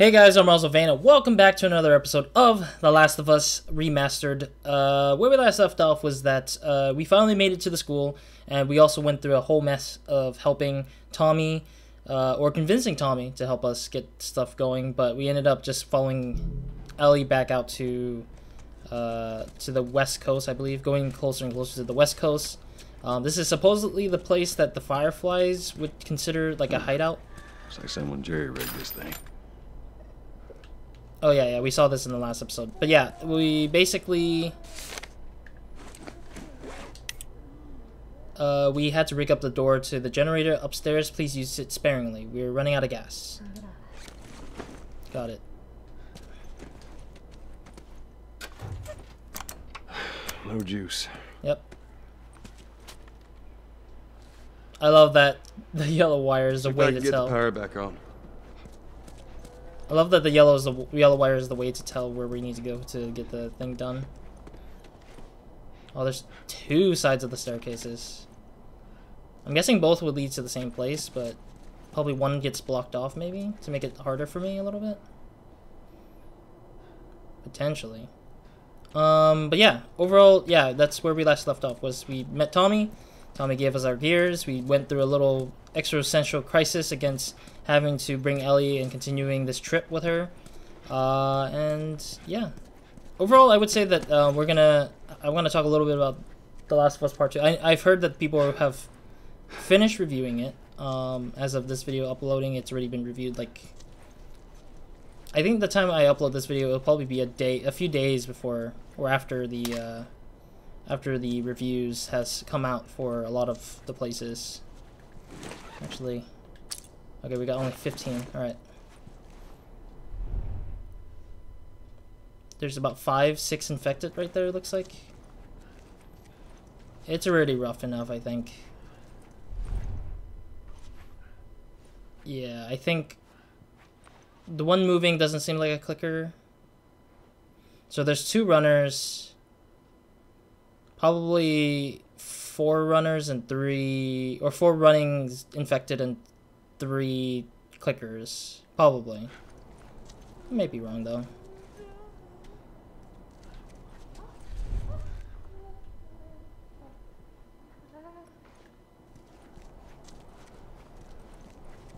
Hey guys, I'm RozaldVaneGAME. Welcome back to another episode of The Last of Us Remastered. Where we last left off was that we finally made it to the school, and we also went through a whole mess of helping Tommy, or convincing Tommy to help us get stuff going, but we ended up just following Ellie back out to the west coast, I believe, going closer and closer to the west coast. This is supposedly the place that the Fireflies would consider like a hideout. Looks like someone jerry-rigged this thing. Oh yeah, we saw this in the last episode. But yeah, we basically we had to rig up the door to the generator upstairs. Please use it sparingly. We're running out of gas. Got it. No juice. Yep. I love that the yellow wire is the way to get tell. the power back on. I love that the yellow wire is the way to tell where we need to go to get the thing done. Oh, there's two sides of the staircases. I'm guessing both would lead to the same place, but probably one gets blocked off maybe to make it harder for me a little bit. Potentially. But yeah, overall, yeah, that's where we last left off. Was we met Tommy. Tommy gave us our gears. We went through a little existential crisis against having to bring Ellie and continuing this trip with her. And yeah, overall, I would say that I'm gonna talk a little bit about The Last of Us Part 2. I've heard that people have finished reviewing it. As of this video uploading, it's already been reviewed. Like, I think the time I upload this video, it'll probably be a few days before or after the reviews has come out for a lot of the places. Actually, okay, we got only 15. All right. There's about 5-6 infected right there, it looks like. It's already rough enough, I think. Yeah, I think the one moving doesn't seem like a clicker. So there's 2 runners. Probably 4 runners and 3... Or 4 running infected and 3 clickers. Probably. I may be wrong, though.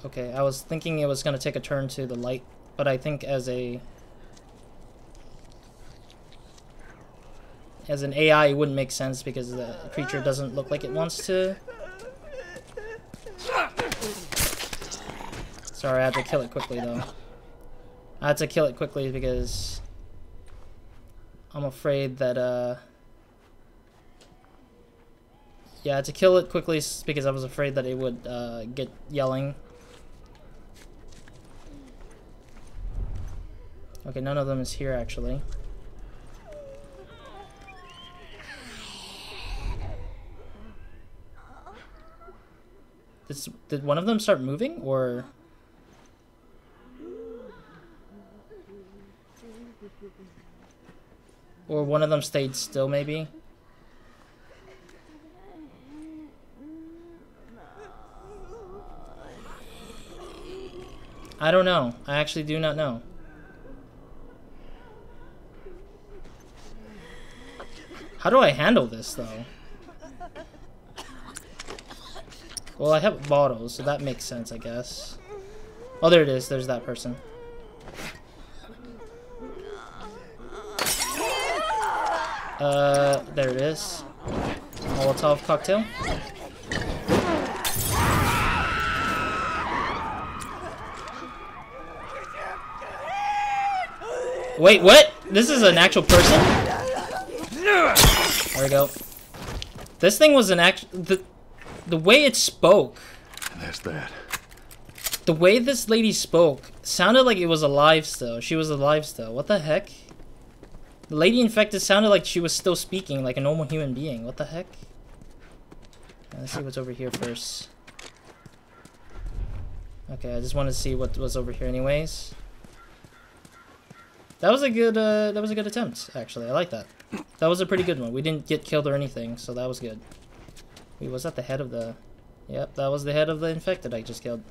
Okay, I was thinking it was going to take a turn to the light, but I think as an AI, it wouldn't make sense because the creature doesn't look like it wants to. Sorry, I had to kill it quickly, though. I had to kill it quickly because I'm afraid that, yeah, I had to kill it quickly because I was afraid that it would get yelling. Okay, none of them is here, actually. Did one of them start moving, or? Or one of them stayed still, maybe? I don't know. I actually do not know. How do I handle this, though? Well, I have bottles, so that makes sense, I guess. Oh, there it is. There's that person. There it is. Molotov cocktail. Wait, what? This is an actual person? There we go. This thing was an the way it spoke. That's that. The way this lady spoke sounded like it was alive still. She was alive still. What the heck? The lady infected sounded like she was still speaking like a normal human being. What the heck? Let's see what's over here first. Okay, I just wanted to see what was over here anyways. That was a good attempt, actually. I like that. That was a pretty good one. We didn't get killed or anything, so that was good. Wait, was that the head of the... Yep, that was the head of the infected I just killed.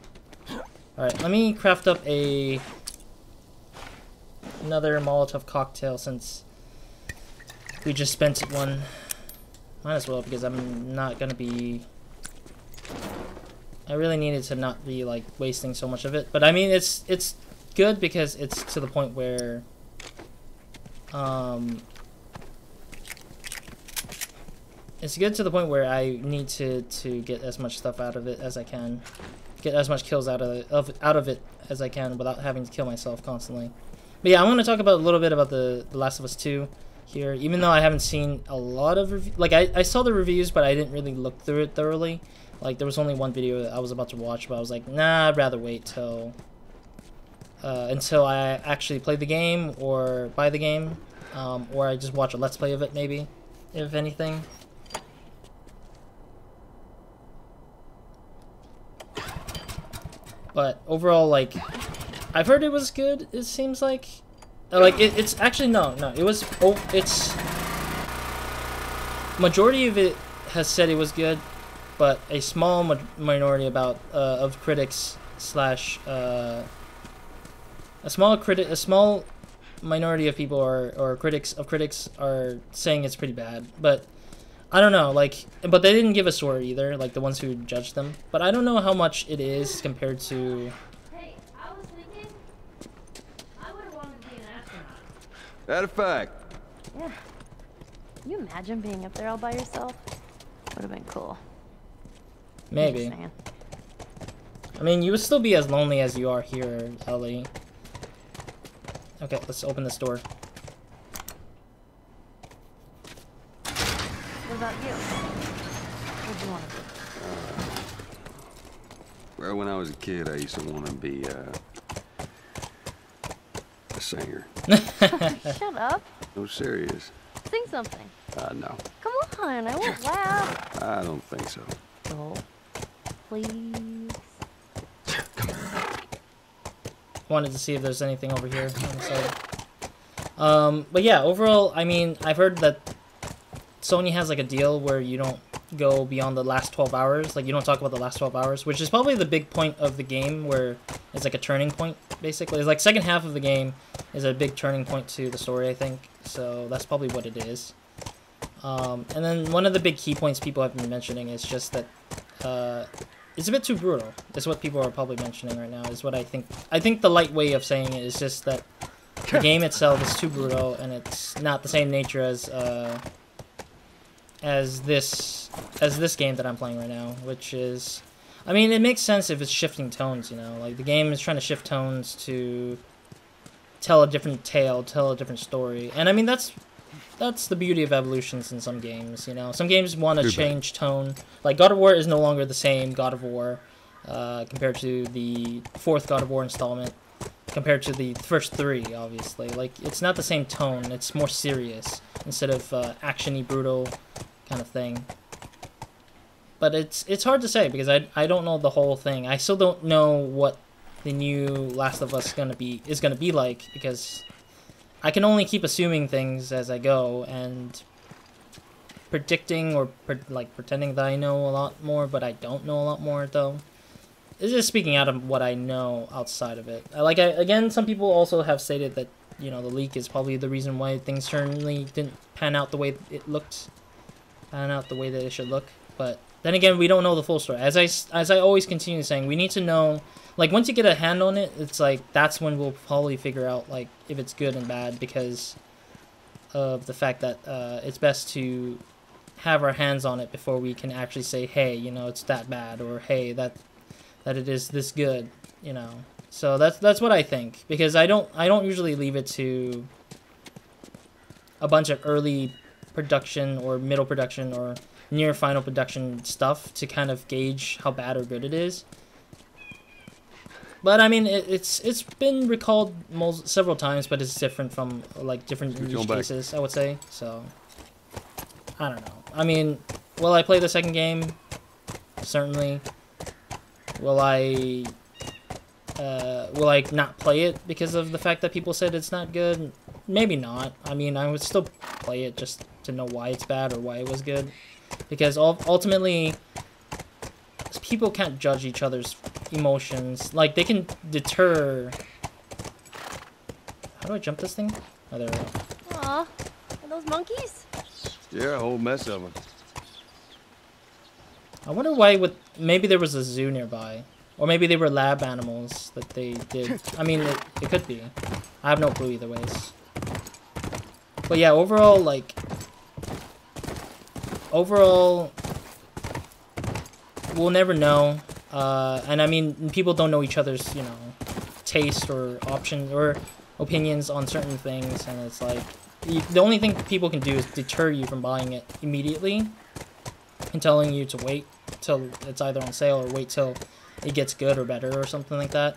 Alright, let me craft up a another Molotov cocktail since we just spent one. Might as well, because I'm not gonna be... I really needed to not be like wasting so much of it. But I mean, it's good because it's to the point where it's good to the point where I need to get as much stuff out of it as I can, get as much kills out of it as I can without having to kill myself constantly. But yeah, I want to talk about a little bit about the Last of Us 2 here, even though I haven't seen a lot of like I saw the reviews, but I didn't really look through it thoroughly. Like there was only one video that I was about to watch, but I was like, nah, I'd rather wait till until I actually play the game or buy the game, or I just watch a let's play of it maybe, if anything. But overall, like, I've heard it was good. It seems like it's actually no. It was. Oh, it's majority of it has said it was good, but a small minority of critics slash a small minority of people or critics are saying it's pretty bad. But I don't know, like, but they didn't give a score either, like the ones who judged them. But I don't know how much it is compared to. Hey, I was thinking, I would have wanted to be an astronaut. That a fact. Yeah. Can you imagine being up there all by yourself? Would have been cool. Maybe. Just saying. I mean, you would still be as lonely as you are here, Ellie. Okay, let's open this door. What about you? What do you want to be? Well, when I was a kid, I used to want to be a singer. Shut up. No, serious. Sing something. No. Come on, I won't laugh. I don't think so. Oh, please. Wanted to see if there's anything over here on the side. But yeah, overall, I mean, I've heard that Sony has like a deal where you don't go beyond the last 12 hours. Like, you don't talk about the last 12 hours, which is probably the big point of the game, where it's like a turning point, basically. It's like second half of the game is a big turning point to the story, I think. So that's probably what it is. And then one of the big key points people have been mentioning is just that it's a bit too brutal. That's what people are probably mentioning right now, is what I think. I think the light way of saying it is just that the game itself is too brutal, and it's not the same nature as this game that I'm playing right now, which is, I mean, it makes sense if it's shifting tones, you know, like the game is trying to shift tones to tell a different tale, tell a different story, and I mean that's the beauty of evolutions in some games, you know. Some games want to change tone, like God of War is no longer the same God of War compared to the fourth God of War installment, compared to the first three, obviously. Like, it's not the same tone, it's more serious instead of action-y, brutal kind of thing. But it's hard to say because I don't know the whole thing. I still don't know what the new Last of Us is gonna be like, because I can only keep assuming things as I go and predicting or pretending that I know a lot more, but I don't know a lot more though. It's just speaking out of what I know outside of it. Again, some people also have stated that, you know, the leak is probably the reason why things certainly didn't pan out the way it looked, pan out the way that it should look. But then again, we don't know the full story. As I always continue saying, we need to know, like, once you get a hand on it, it's like that's when we'll probably figure out like if it's good and bad, because of the fact that it's best to have our hands on it before we can actually say, hey, you know, it's that bad, or hey, that it is this good, you know. So that's what I think, because I don't usually leave it to a bunch of early production or middle production or near final production stuff to kind of gauge how bad or good it is. But I mean, it's been recalled several times, but it's different from like different niche cases, I would say. So I don't know. I mean, will I play the second game? Certainly. Will I not play it because of the fact that people said it's not good? Maybe not. I mean, I would still play it just to know why it's bad or why it was good, because ultimately people can't judge each other's emotions. Like, they can deter How do I jump this thing? Oh, there we go. Aw, are those monkeys? Yeah, a whole mess of them. I wonder why maybe there was a zoo nearby. Or maybe they were lab animals that they did. I mean, it could be. I have no clue either ways. But yeah, overall, like... Overall... We'll never know. And I mean, people don't know each other's, you know, taste or options or opinions on certain things. And it's like... The only thing people can do is deter you from buying it immediately. And telling you to wait till it's either on sale or wait till it gets good or better or something like that.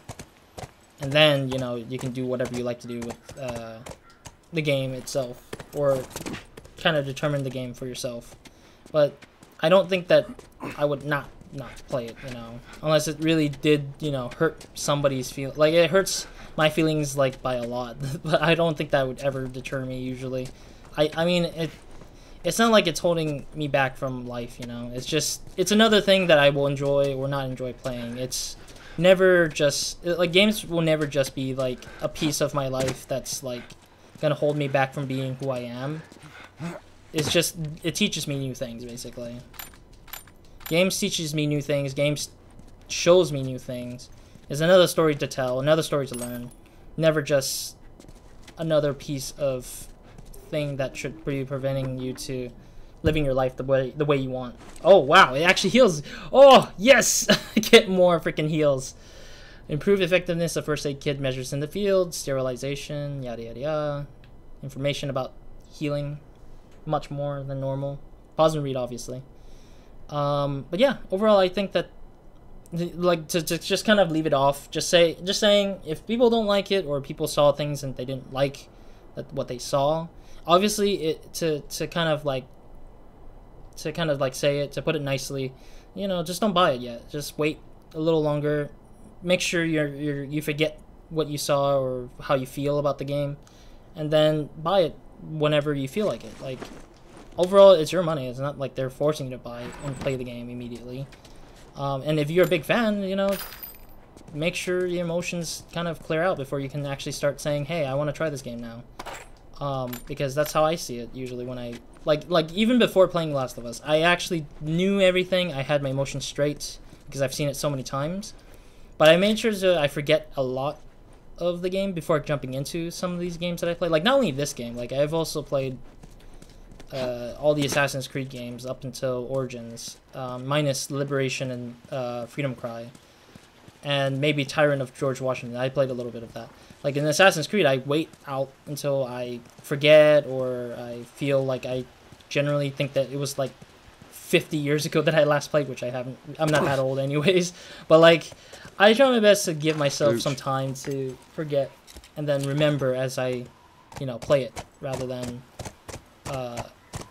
And then, you know, you can do whatever you like to do with the game itself. Or kind of determine the game for yourself. But I don't think that I would not play it, you know. Unless it really did, you know, hurt somebody's feel. Like, it hurts my feelings, like, by a lot. But I don't think that would ever deter me, usually. I mean, it's not like it's holding me back from life, you know. It's just, it's another thing that I will enjoy or not enjoy playing. It's never just, like, games will never just be, like, a piece of my life that's, like, gonna hold me back from being who I am. It's just, it teaches me new things, basically. Games teaches me new things. Games shows me new things. It's another story to tell, another story to learn. Never just another piece of thing that should be preventing you to living your life the way you want. Oh wow, it actually heals. Oh yes, get more freaking heals. Improve effectiveness of first aid kit measures in the field, sterilization, yada yada yada. Information about healing, much more than normal. Pause and read, obviously. But yeah, overall, I think that, like, to just kind of leave it off. Just saying, if people don't like it or people saw things and they didn't like what they saw. Obviously, to kind of like say it, to put it nicely, you know, just don't buy it yet. Just wait a little longer. Make sure you forget what you saw or how you feel about the game, and then buy it whenever you feel like it. Like, overall, it's your money. It's not like they're forcing you to buy it and play the game immediately. And if you're a big fan, you know, make sure your emotions kind of clear out before you can actually start saying, hey, I want to try this game now. Because that's how I see it usually when I like even before playing Last of Us, I actually knew everything. I had my emotions straight because I've seen it so many times. But I made sure that I forget a lot of the game before jumping into some of these games that I played. Like, not only this game, like, I've also played all the Assassin's Creed games up until Origins, minus Liberation and Freedom Cry, and maybe Tyrant of George Washington. I played a little bit of that. Like, in Assassin's Creed, I wait out until I forget or I feel like I generally think that it was like 50 years ago that I last played, which I haven't. I'm not that old anyways. But, like, I try my best to give myself some time to forget and then remember as I, you know, play it, rather than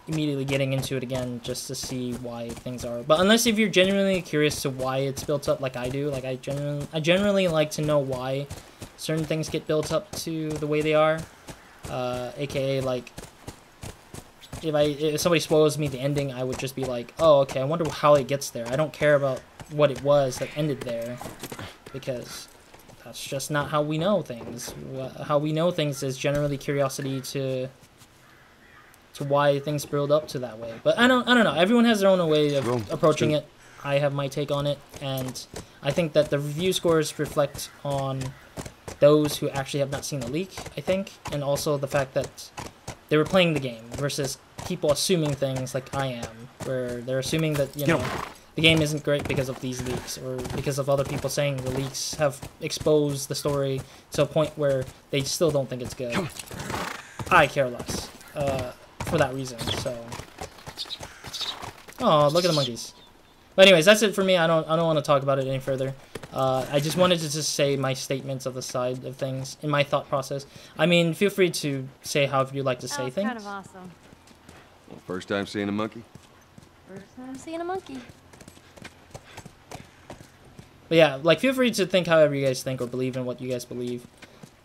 immediately getting into it again just to see why things are. But unless if you're genuinely curious to why it's built up, like I do, like I generally like to know why certain things get built up to the way they are. AKA, like, if somebody spoils me the ending, I would just be like, oh, okay, I wonder how it gets there. I don't care about what it was that ended there, because that's just not how we know things. How we know things is generally curiosity to why things build up to that way. But I don't know. Everyone has their own way of approaching it. I have my take on it, and I think that the review scores reflect on those who actually have not seen the leak, I think, and also the fact that they were playing the game versus people assuming things like I am, where they're assuming that, you know, the game isn't great because of these leaks, or because of other people saying the leaks have exposed the story to a point where they still don't think it's good. I care less for that reason, so. Oh, look at the monkeys. But anyways, that's it for me. I don't want to talk about it any further. I just wanted to just say my statements of the side of things in my thought process. I mean, feel free to say however you like to say things. Kind of awesome. Well, first time seeing a monkey? First time seeing a monkey. But yeah, like, feel free to think however you guys think or believe in what you guys believe.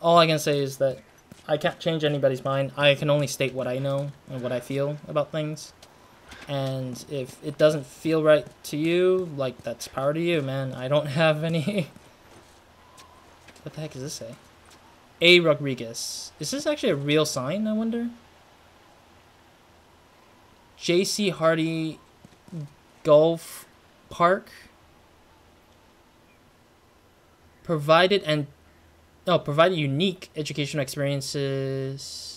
All I can say is that I can't change anybody's mind. I can only state what I know and what I feel about things. And if it doesn't feel right to you, like, that's power to you, man. I don't have any... What the heck does this say? A. Rodriguez. Is this actually a real sign, I wonder? J.C. Hardy Golf Park. Provided unique educational experiences.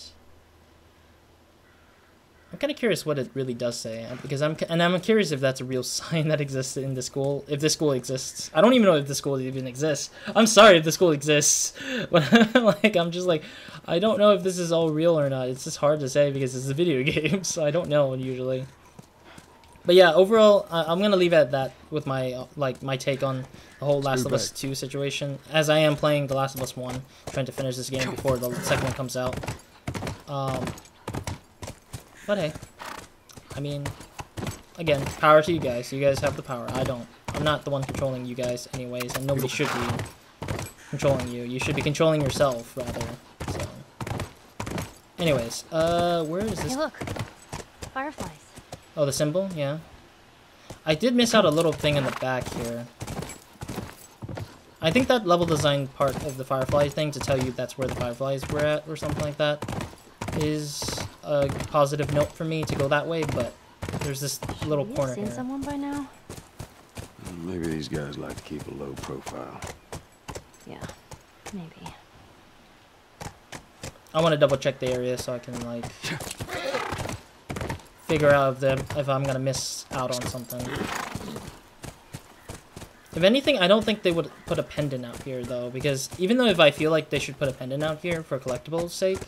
I'm kind of curious what it really does say, because I'm curious if that's a real sign that exists in the school, if this school exists. I don't even know if the school even exists. I'm sorry if the school exists, but like I'm just like, I don't know if this is all real or not. It's just hard to say because it's a video game, so I don't know usually. But yeah, overall, I'm gonna leave it at that with my my take on the whole Last of Us 2 situation, as I am playing The Last of Us 1, trying to finish this game before the second one comes out. But hey, I mean, again, power to you guys. You guys have the power. I don't. I'm not the one controlling you guys anyways, and nobody should be controlling you. You should be controlling yourself, rather. So, anyways, where is this? Hey, look. Fireflies. Oh, the symbol? Yeah. I did miss out a little thing in the back here. I think that level design part of the Fireflies thing to tell you that's where the Fireflies were at, or something like that, is a positive note for me to go that way, but there's this little corner here. Seen someone by now? Maybe these guys like to keep a low profile. Yeah, maybe. I want to double check the area so I can like figure out if I'm gonna miss out on something. If anything, I don't think they would put a pendant out here though, because even though if I feel like they should put a pendant out here for collectibles' sake,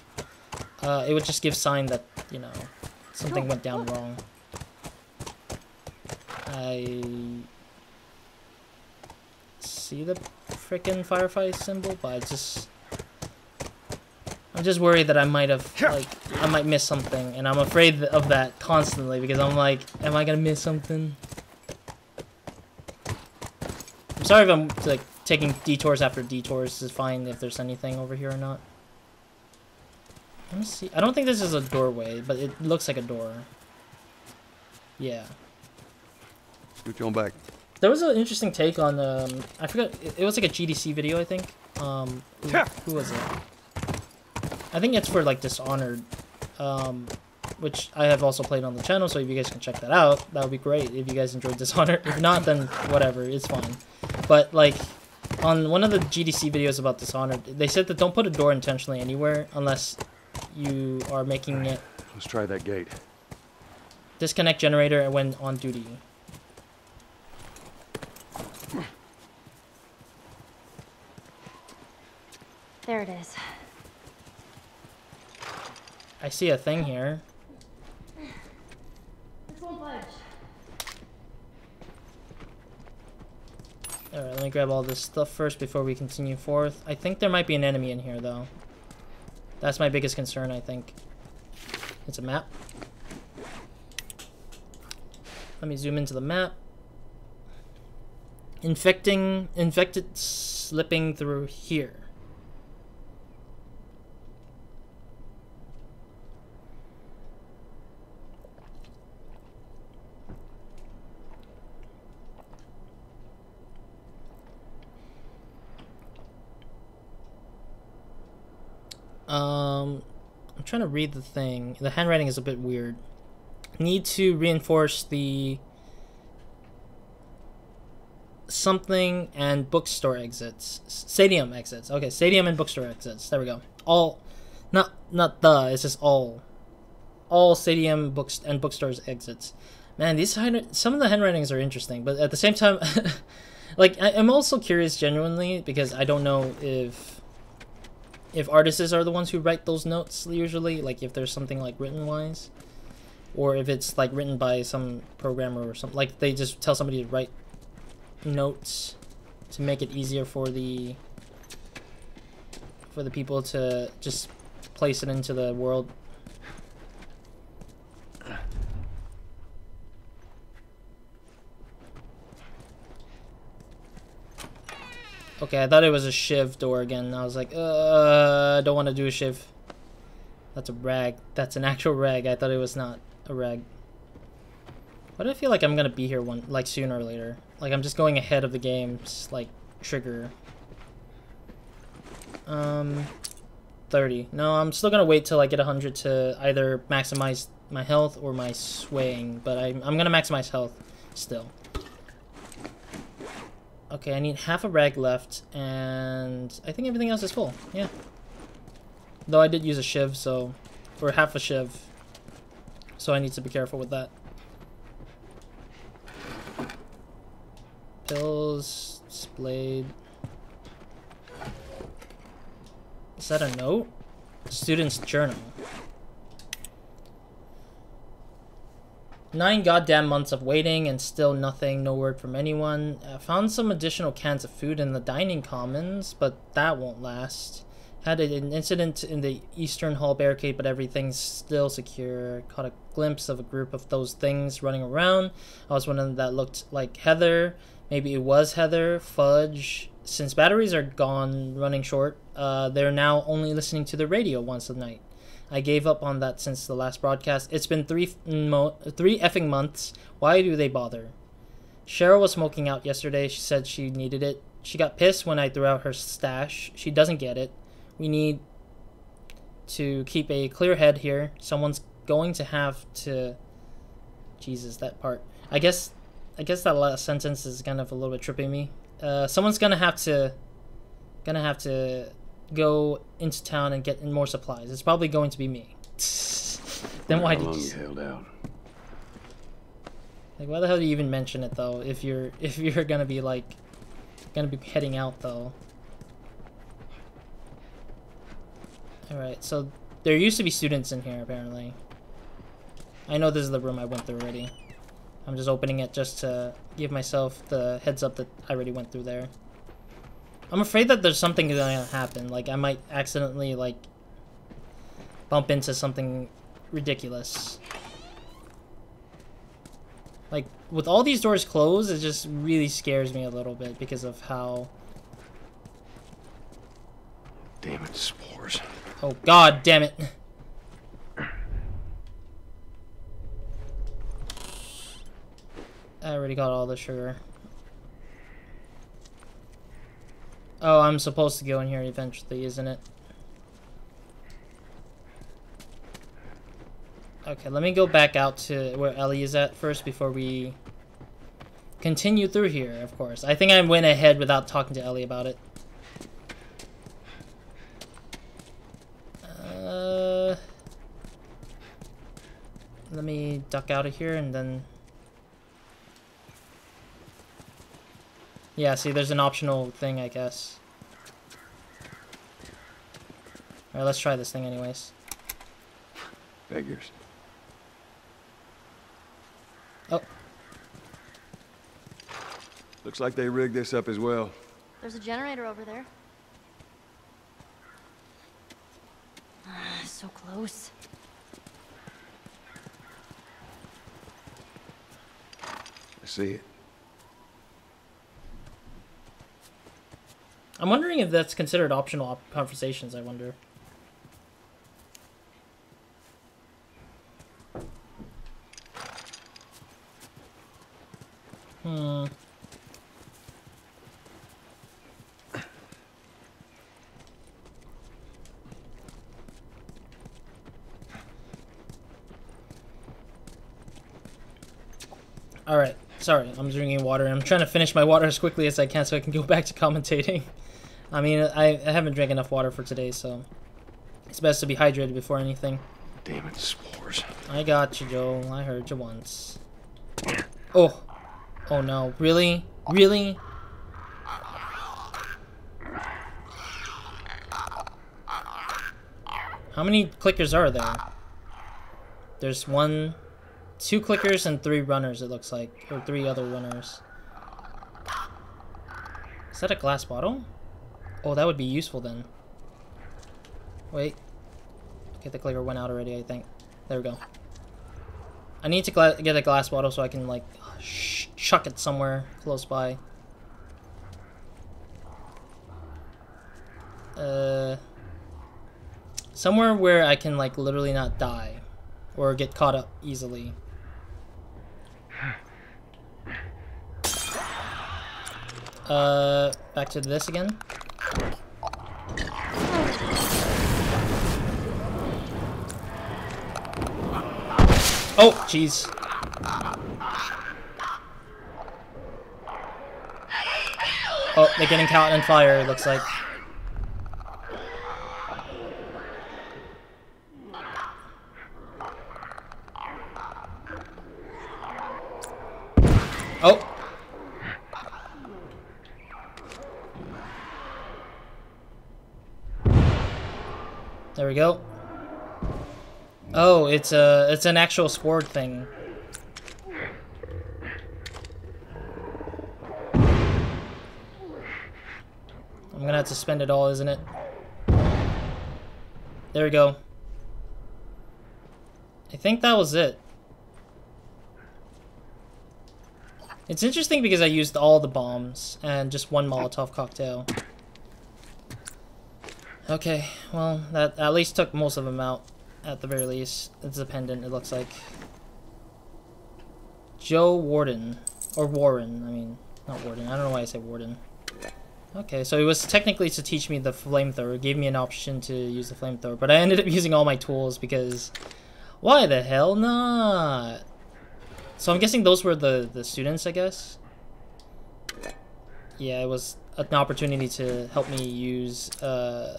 it would just give sign that, you know, something went down wrong. I see the frickin' Firefly symbol, but I'm just worried that I might have, like, I might miss something, and I'm afraid of that constantly, because I'm like, am I gonna miss something? I'm sorry if I'm, like, taking detours after detours to find if there's anything over here or not. Let me see. I don't think this is a doorway, but it looks like a door. Yeah. Switch on back. There was an interesting take on, I forgot, it was like a GDC video, I think. Who was it? I think it's for, like, Dishonored, which I have also played on the channel, so if you guys can check that out, that would be great if you guys enjoyed Dishonored. If not, then whatever, it's fine. But, like, on one of the GDC videos about Dishonored, they said that don't put a door intentionally anywhere unless you are making it... Let's try that gate. Disconnect generator when on duty. There it is. I see a thing here. This won't budge. Alright, let me grab all this stuff first before we continue forth. I think there might be an enemy in here, though. That's my biggest concern, I think. It's a map. Let me zoom into the map. Infected slipping through here. I'm trying to read the thing. The handwriting is a bit weird. Need to reinforce the something and bookstore exits. Stadium exits. Okay, stadium and bookstore exits. There we go. All, not the. It's just all. All stadium books and bookstores exits. Man, these some of the handwritings are interesting, but at the same time, like I'm also curious genuinely because I don't know if artists are the ones who write those notes usually, like if there's something like written wise, or if it's like written by some programmer or something, like they just tell somebody to write notes to make it easier for the people to just place it into the world. Okay, I thought it was a shiv door again. I was like, I don't want to do a shiv. That's a rag. That's an actual rag. I thought it was not a rag. Why do I feel like I'm gonna be here like sooner or later? Like I'm just going ahead of the game's like trigger. 30. No, I'm still gonna wait till I get 100 to either maximize my health or my swaying, but I'm gonna maximize health still. Okay, I need half a rag left, and I think everything else is full. Yeah. Though I did use a shiv, so... or half a shiv. So I need to be careful with that. Pills, blade. Is that a note? Student's journal. 9 goddamn months of waiting and still nothing, no word from anyone. I found some additional cans of food in the dining commons, but that won't last. Had an incident in the eastern hall barricade, but everything's still secure. Caught a glimpse of a group of those things running around. I was one of them that looked like Heather. Maybe it was Heather. Fudge. Since batteries are gone, running short, they're now only listening to the radio once a night. I gave up on that since the last broadcast. It's been three effing months. Why do they bother? Cheryl was smoking out yesterday. She said she needed it. She got pissed when I threw out her stash. She doesn't get it. We need to keep a clear head here. Someone's going to have to... Jesus, that part. I guess that last sentence is kind of a little bit tripping me. Someone's gonna have to go into town and get more supplies. It's probably going to be me. Then why did you held out? Like, why the hell do you even mention it though? If you're gonna be heading out though. All right, so there used to be students in here apparently. I know this is the room I went through already. I'm just opening it just to give myself the heads up that I already went through there. I'm afraid that there's something gonna happen. Like, I might accidentally, like, bump into something ridiculous. Like, with all these doors closed, it just really scares me a little bit because of how... Damn it, spores. Oh, god damn it. I already got all the sugar. Oh, I'm supposed to go in here eventually, isn't it? Okay, let me go back out to where Ellie is at first before we continue through here, of course. I think I went ahead without talking to Ellie about it. Let me duck out of here and then... Yeah, see, there's an optional thing, I guess. Alright, let's try this thing anyways. Beggars. Oh. Looks like they rigged this up as well. There's a generator over there. So close. I see it. I'm wondering if that's considered optional conversations, I wonder. Alright, sorry, I'm drinking water. I'm trying to finish my water as quickly as I can so I can go back to commentating. I mean, I haven't drank enough water for today, so it's best to be hydrated before anything. Damn it, spores. I got you, Joel. I heard you once. Oh. Oh no. Really? Really? How many clickers are there? There's 1, 2 clickers and 3 runners, it looks like. Or 3 other runners. Is that a glass bottle? Oh, that would be useful then. Wait. Okay, the clicker went out already, I think. There we go. I need to get a glass bottle so I can, like, chuck it somewhere close by. Somewhere where I can, like, literally not die. Or get caught up easily. Back to this again. Oh, jeez. Oh, they're getting caught in fire, it looks like. Oh. There we go. Oh, it's an actual spore thing. I'm gonna have to spend it all, isn't it? There we go. I think that was it. It's interesting because I used all the bombs and just one Molotov cocktail. Okay, well, that at least took most of them out, at the very least. It's a pendant, it looks like. Joe Warden. Or Warren, I mean, not Warden. I don't know why I say Warden. Okay, so it was technically to teach me the flamethrower. It gave me an option to use the flamethrower, but I ended up using all my tools because... Why the hell not? So I'm guessing those were the students, I guess? Yeah, it was an opportunity to help me use the...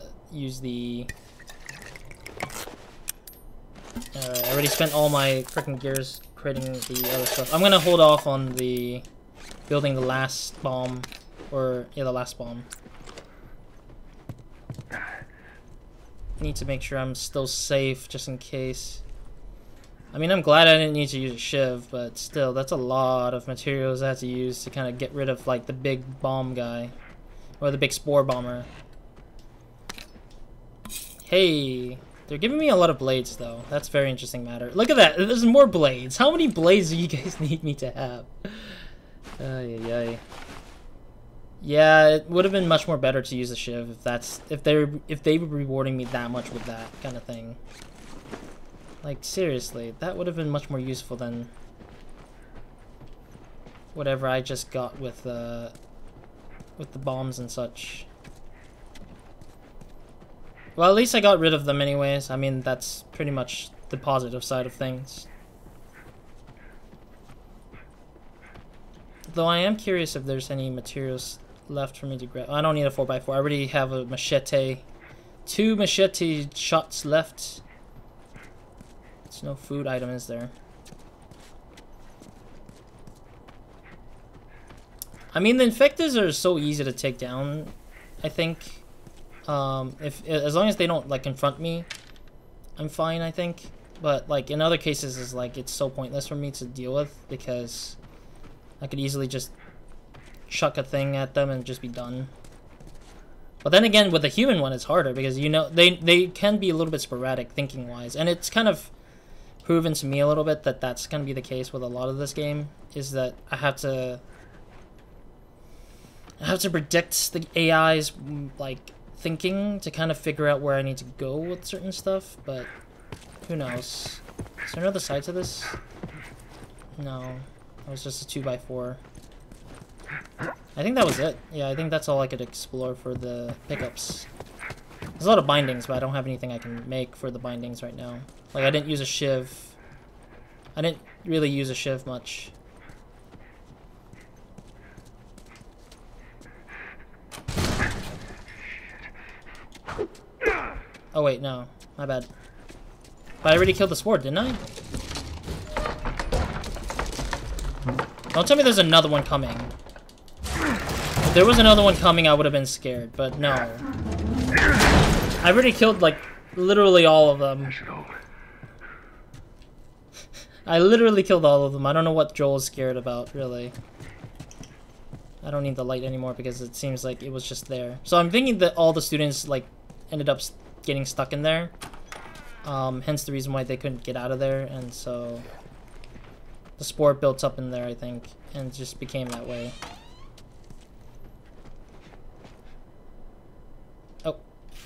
Alright, I already spent all my freaking gears creating the other stuff. I'm gonna hold off on the... building the last bomb. Or, yeah, the last bomb. Need to make sure I'm still safe, just in case. I mean, I'm glad I didn't need to use a shiv, but still, that's a lot of materials I had to use to kind of get rid of, like, the big bomb guy. Or the big spore bomber. Hey! They're giving me a lot of blades, though. That's very interesting matter. Look at that! There's more blades! How many blades do you guys need me to have? Ay, ay, ay. Yeah, it would have been much more better to use a shiv if they were rewarding me that much with that kind of thing. Like, seriously, that would have been much more useful than whatever I just got with the bombs and such. Well, at least I got rid of them anyways. I mean, that's pretty much the positive side of things. Though I am curious if there's any materials left for me to grab. I don't need a 4x4. I already have a machete. 2 machete shots left. There's no food item, is there? I mean, the infectors are so easy to take down, I think. As long as they don't, like, confront me, I'm fine, I think. But, like, in other cases, it's so pointless for me to deal with because I could easily just chuck a thing at them and just be done. But then again, with the human one, it's harder because, you know, they can be a little bit sporadic thinking-wise. And it's kind of proven to me a little bit that that's going to be the case with a lot of this game, is that I have to predict the AI's, like, thinking to kind of figure out where I need to go with certain stuff, but who knows. Is there another side to this? No. It was just a 2x4. I think that was it. Yeah, I think that's all I could explore for the pickups. There's a lot of bindings, but I don't have anything I can make for the bindings right now. Like, I didn't use a shiv. I didn't really use a shiv much. Oh wait, no. My bad. But I already killed the spore, didn't I? Don't tell me there's another one coming. If there was another one coming, I would have been scared, but no. I already killed, like, literally all of them. I literally killed all of them. I don't know what Joel's scared about, really. I don't need the light anymore because it seems like it was just there. So I'm thinking that all the students, like, ended up getting stuck in there. Hence the reason why they couldn't get out of there, and so the spore built up in there, I think, and just became that way. Oh,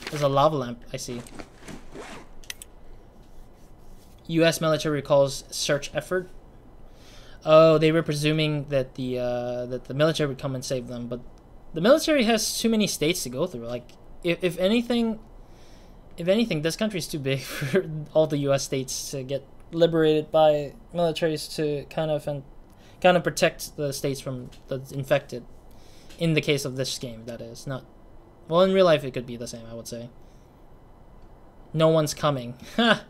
there's a lava lamp, I see. U.S. military recalls search effort. Oh, they were presuming that the military would come and save them, but the military has too many states to go through. Like, if anything, this country's too big for all the U.S. states to get liberated by militaries to kind of protect the states from the infected. In the case of this game, that is not. Well, in real life, it could be the same. I would say. No one's coming. Ha!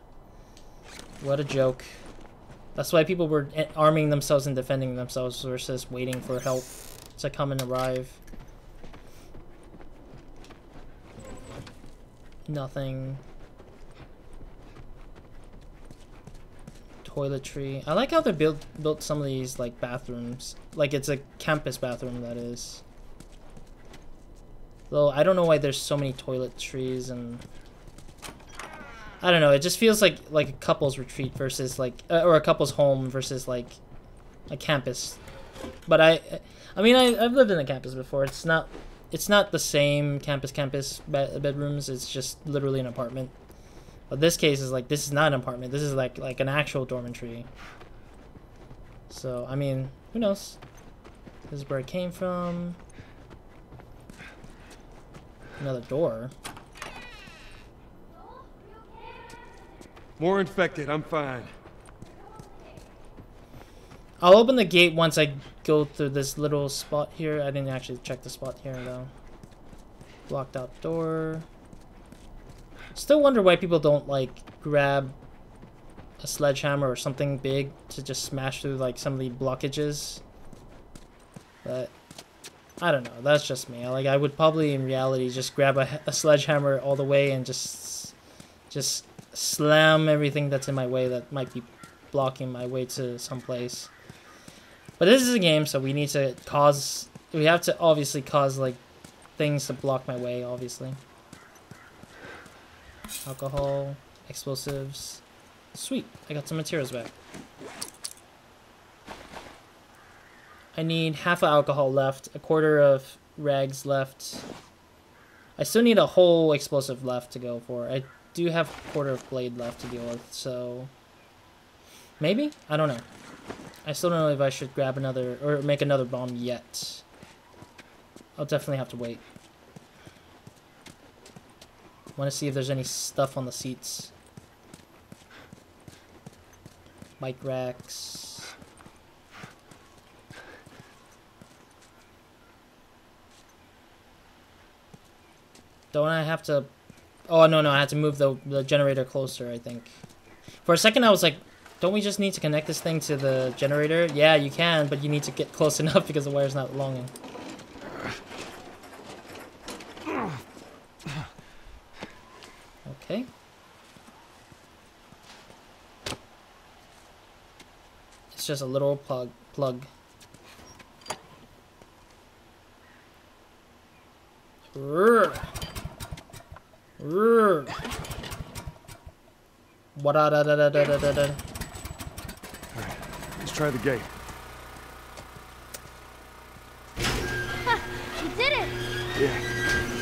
What a joke. That's why people were arming themselves and defending themselves versus waiting for help to come and arrive. Nothing. Toiletry. I like how they built some of these like bathrooms. Like it's a campus bathroom, that is. Though I don't know why there's so many toiletries, and I don't know. It just feels like a couple's retreat versus like or a couple's home versus like a campus. But I mean I've lived in a campus before. It's not the same campus bedrooms. It's just literally an apartment. But this case is like, this is not an apartment. This is like an actual dormitory. So I mean, who knows? This is where it came from. Another door. More infected, I'm fine. I'll open the gate once I go through this little spot here. I didn't actually check the spot here though. Blocked out door. Still wonder why people don't like grab a sledgehammer or something big to just smash through like some of the blockages. But I don't know. That's just me. I would probably in reality just grab a sledgehammer all the way and just slam everything that's in my way that might be blocking my way to someplace. But this is a game, so we need to we have to obviously cause like things to block my way, obviously. Alcohol, explosives. Sweet, I got some materials back. I need half of alcohol left, a quarter of rags left. I still need a whole explosive left to go for. I do have a quarter of blade left to deal with, so maybe? I don't know. I still don't know if I should grab another or make another bomb yet. I'll definitely have to wait. Want to see if there's any stuff on the seats. Bike racks. Don't I have to... Oh, no, I had to move the generator closer, I think. For a second, I was like, don't we just need to connect this thing to the generator? Yeah, you can, but you need to get close enough because the wire's not long enough. Okay. It's just a little plug. What-da-da-da-da-da-da-da. Alright, let's try the gate. Ha! You did it! Yeah,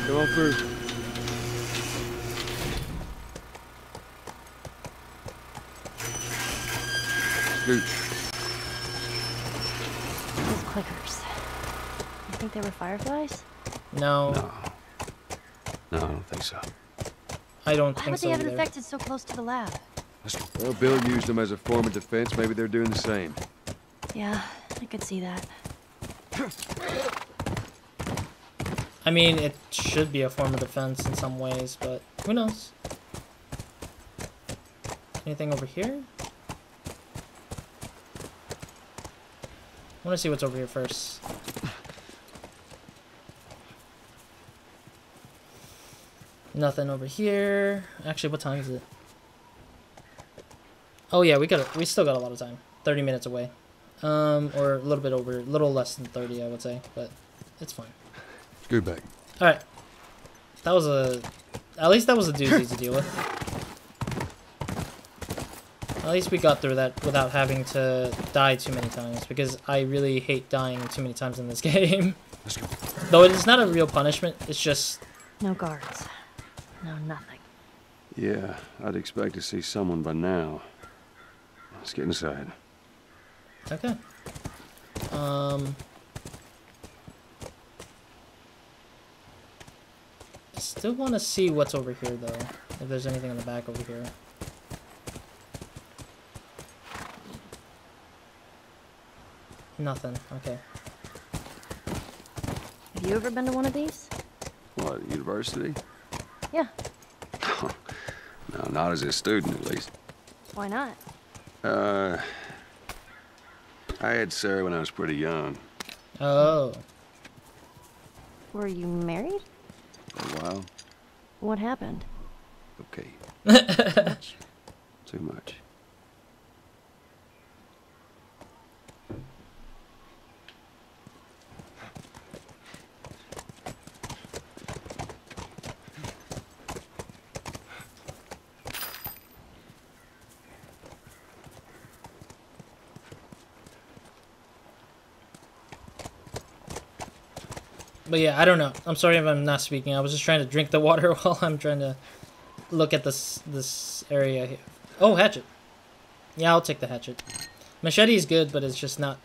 go on through. Scoot. Those clickers. You think they were Fireflies? No. No, I don't think so. I don't Why think would so they have either. infected so close to the lab? Well, Bill used them as a form of defense. Maybe they're doing the same. Yeah, I could see that. I mean, it should be a form of defense in some ways, but who knows? Anything over here? I want to see what's over here first. Nothing over here. Actually, what time is it? Oh yeah, we still got a lot of time. 30 minutes away. Or a little bit over, a little less than 30, I would say, but it's fine. Scoot back. All right. At least that was a doozy to deal with. At least we got through that without having to die too many times, because I really hate dying too many times in this game. Let's go. Though it is not a real punishment, it's just... No guards. No nothing. Yeah, I'd expect to see someone by now. Let's get inside. Okay. I still want to see what's over here, though. If there's anything in the back over here. Nothing. Okay. Have you ever been to one of these? What, university? Yeah. No, not as a student, at least. Why not? I had Sarah when I was pretty young. Oh. Were you married? For a while. What happened? Okay. Much. Too much. But yeah, I don't know. I'm sorry if I'm not speaking. I was just trying to drink the water while I'm trying to look at this area here. Oh, hatchet. Yeah, I'll take the hatchet. Machete is good, but it's just not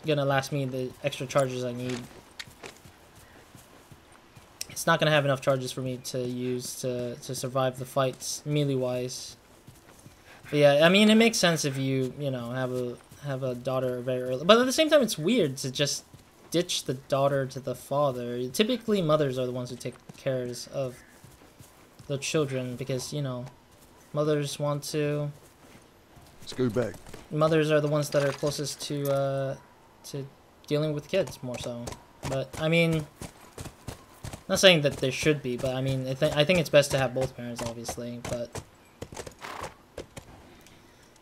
gonna last me the extra charges I need. It's not gonna have enough charges for me to use to survive the fights melee-wise. But yeah, I mean, it makes sense if you know have a daughter very early. But at the same time, it's weird to just ditch the daughter to the father. Typically, mothers are the ones who take care of the children because, you know, mothers want to... Scoot back. Mothers are the ones that are closest to dealing with kids more so. But, I mean, not saying that there should be, but I mean, I think it's best to have both parents, obviously, but...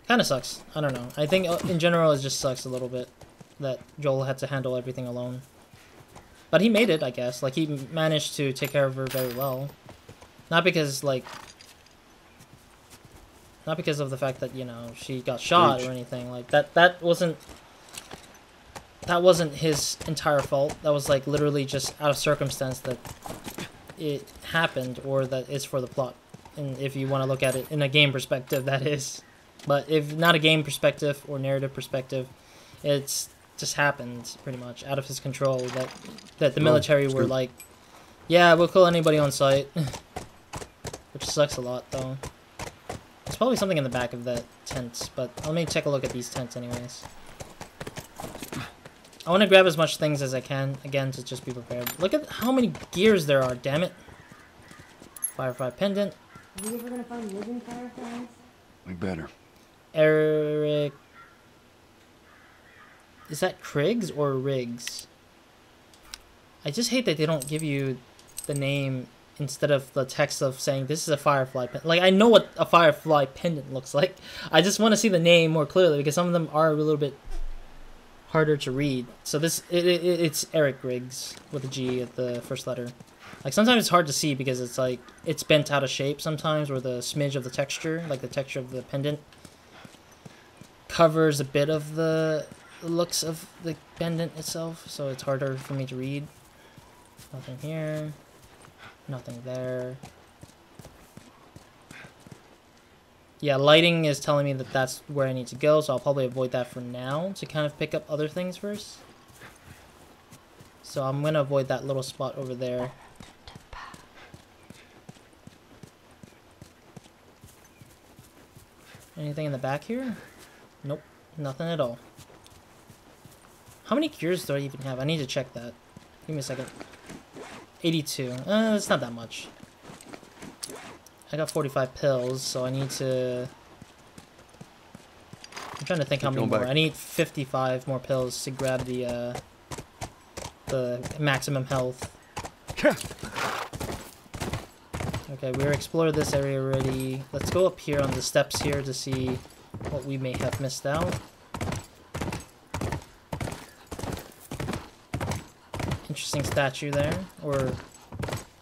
Kind of sucks. I don't know. I think, in general, it just sucks a little bit that Joel had to handle everything alone. But he made it, I guess. Like, he managed to take care of her very well. Not because, like... Not because of the fact that, you know, she got shot or anything. Like, that wasn't... That wasn't his entire fault. That was, like, literally just out of circumstance that it happened, or that it's for the plot. And if you want to look at it in a game perspective, that is. But if not a game perspective or narrative perspective, it's just happened, pretty much, out of his control, that the military were like, yeah, we'll kill anybody on sight. Which sucks a lot, though. There's probably something in the back of that tent, but let me take a look at these tents anyways. I want to grab as much things as I can, again, to just be prepared. Look at how many gears there are, damn it. Firefly pendant. Are we ever gonna find living fireflies? We better. Eric... Is that Kriggs or Riggs? I just hate that they don't give you the name instead of the text of saying this is a firefly pendant. Like, I know what a firefly pendant looks like. I just want to see the name more clearly because some of them are a little bit harder to read. So this, it's Eric Riggs with a G at the first letter. Like, sometimes it's hard to see because it's like, it's bent out of shape sometimes, or the smidge of the texture, like the texture of the pendant, covers a bit of the looks of the pendant itself, so it's harder for me to read. Nothing here. Nothing there. Yeah, lighting is telling me that that's where I need to go, so I'll probably avoid that for now to kind of pick up other things first. So I'm going to avoid that little spot over there. Anything in the back here? Nope, nothing at all. How many cures do I even have? I need to check that. Give me a second. 82. It's not that much. I got 45 pills, so I need to... I'm trying to think how many more. I need 55 more pills to grab the maximum health. Okay, we explored this area already. Let's go up here on the steps here to see what we may have missed out. Interesting statue there, or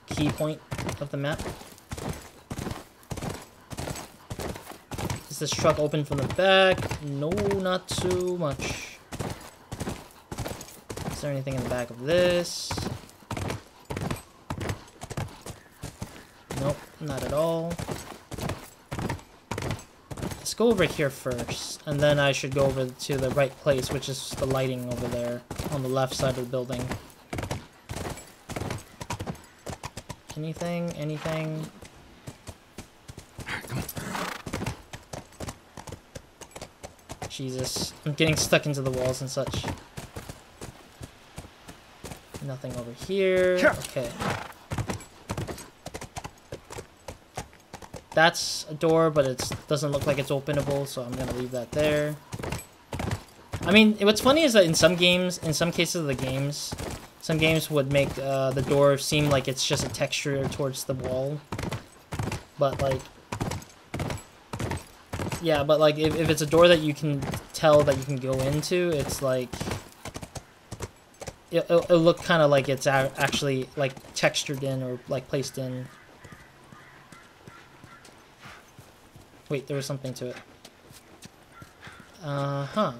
key point of the map. Is this truck open from the back? No, not too much. Is there anything in the back of this? Nope, not at all. Let's go over here first, and then I should go over to the right place, which is the lighting over there on the left side of the building. Anything? Anything? Jesus. I'm getting stuck into the walls and such. Nothing over here. Okay. That's a door, but it doesn't look like it's openable, so I'm gonna leave that there. I mean, what's funny is that in some games, in some cases of the games, some games would make the door seem like it's just a texture towards the wall. But like, yeah, but like if it's a door that you can tell that you can go into, it's like, it'll look kind of like it's actually like textured in or like placed in. Wait, there was something to it. Huh.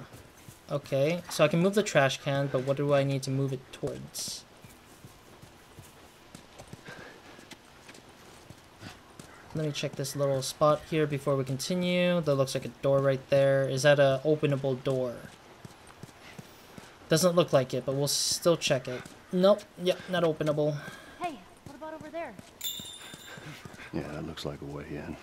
Okay, so I can move the trash can, but what do I need to move it towards? Let me check this little spot here before we continue. That looks like a door right there. Is that a openable door? Doesn't look like it, but we'll still check it. Nope. Yep, not openable. Hey, what about over there? Yeah, that looks like a way in.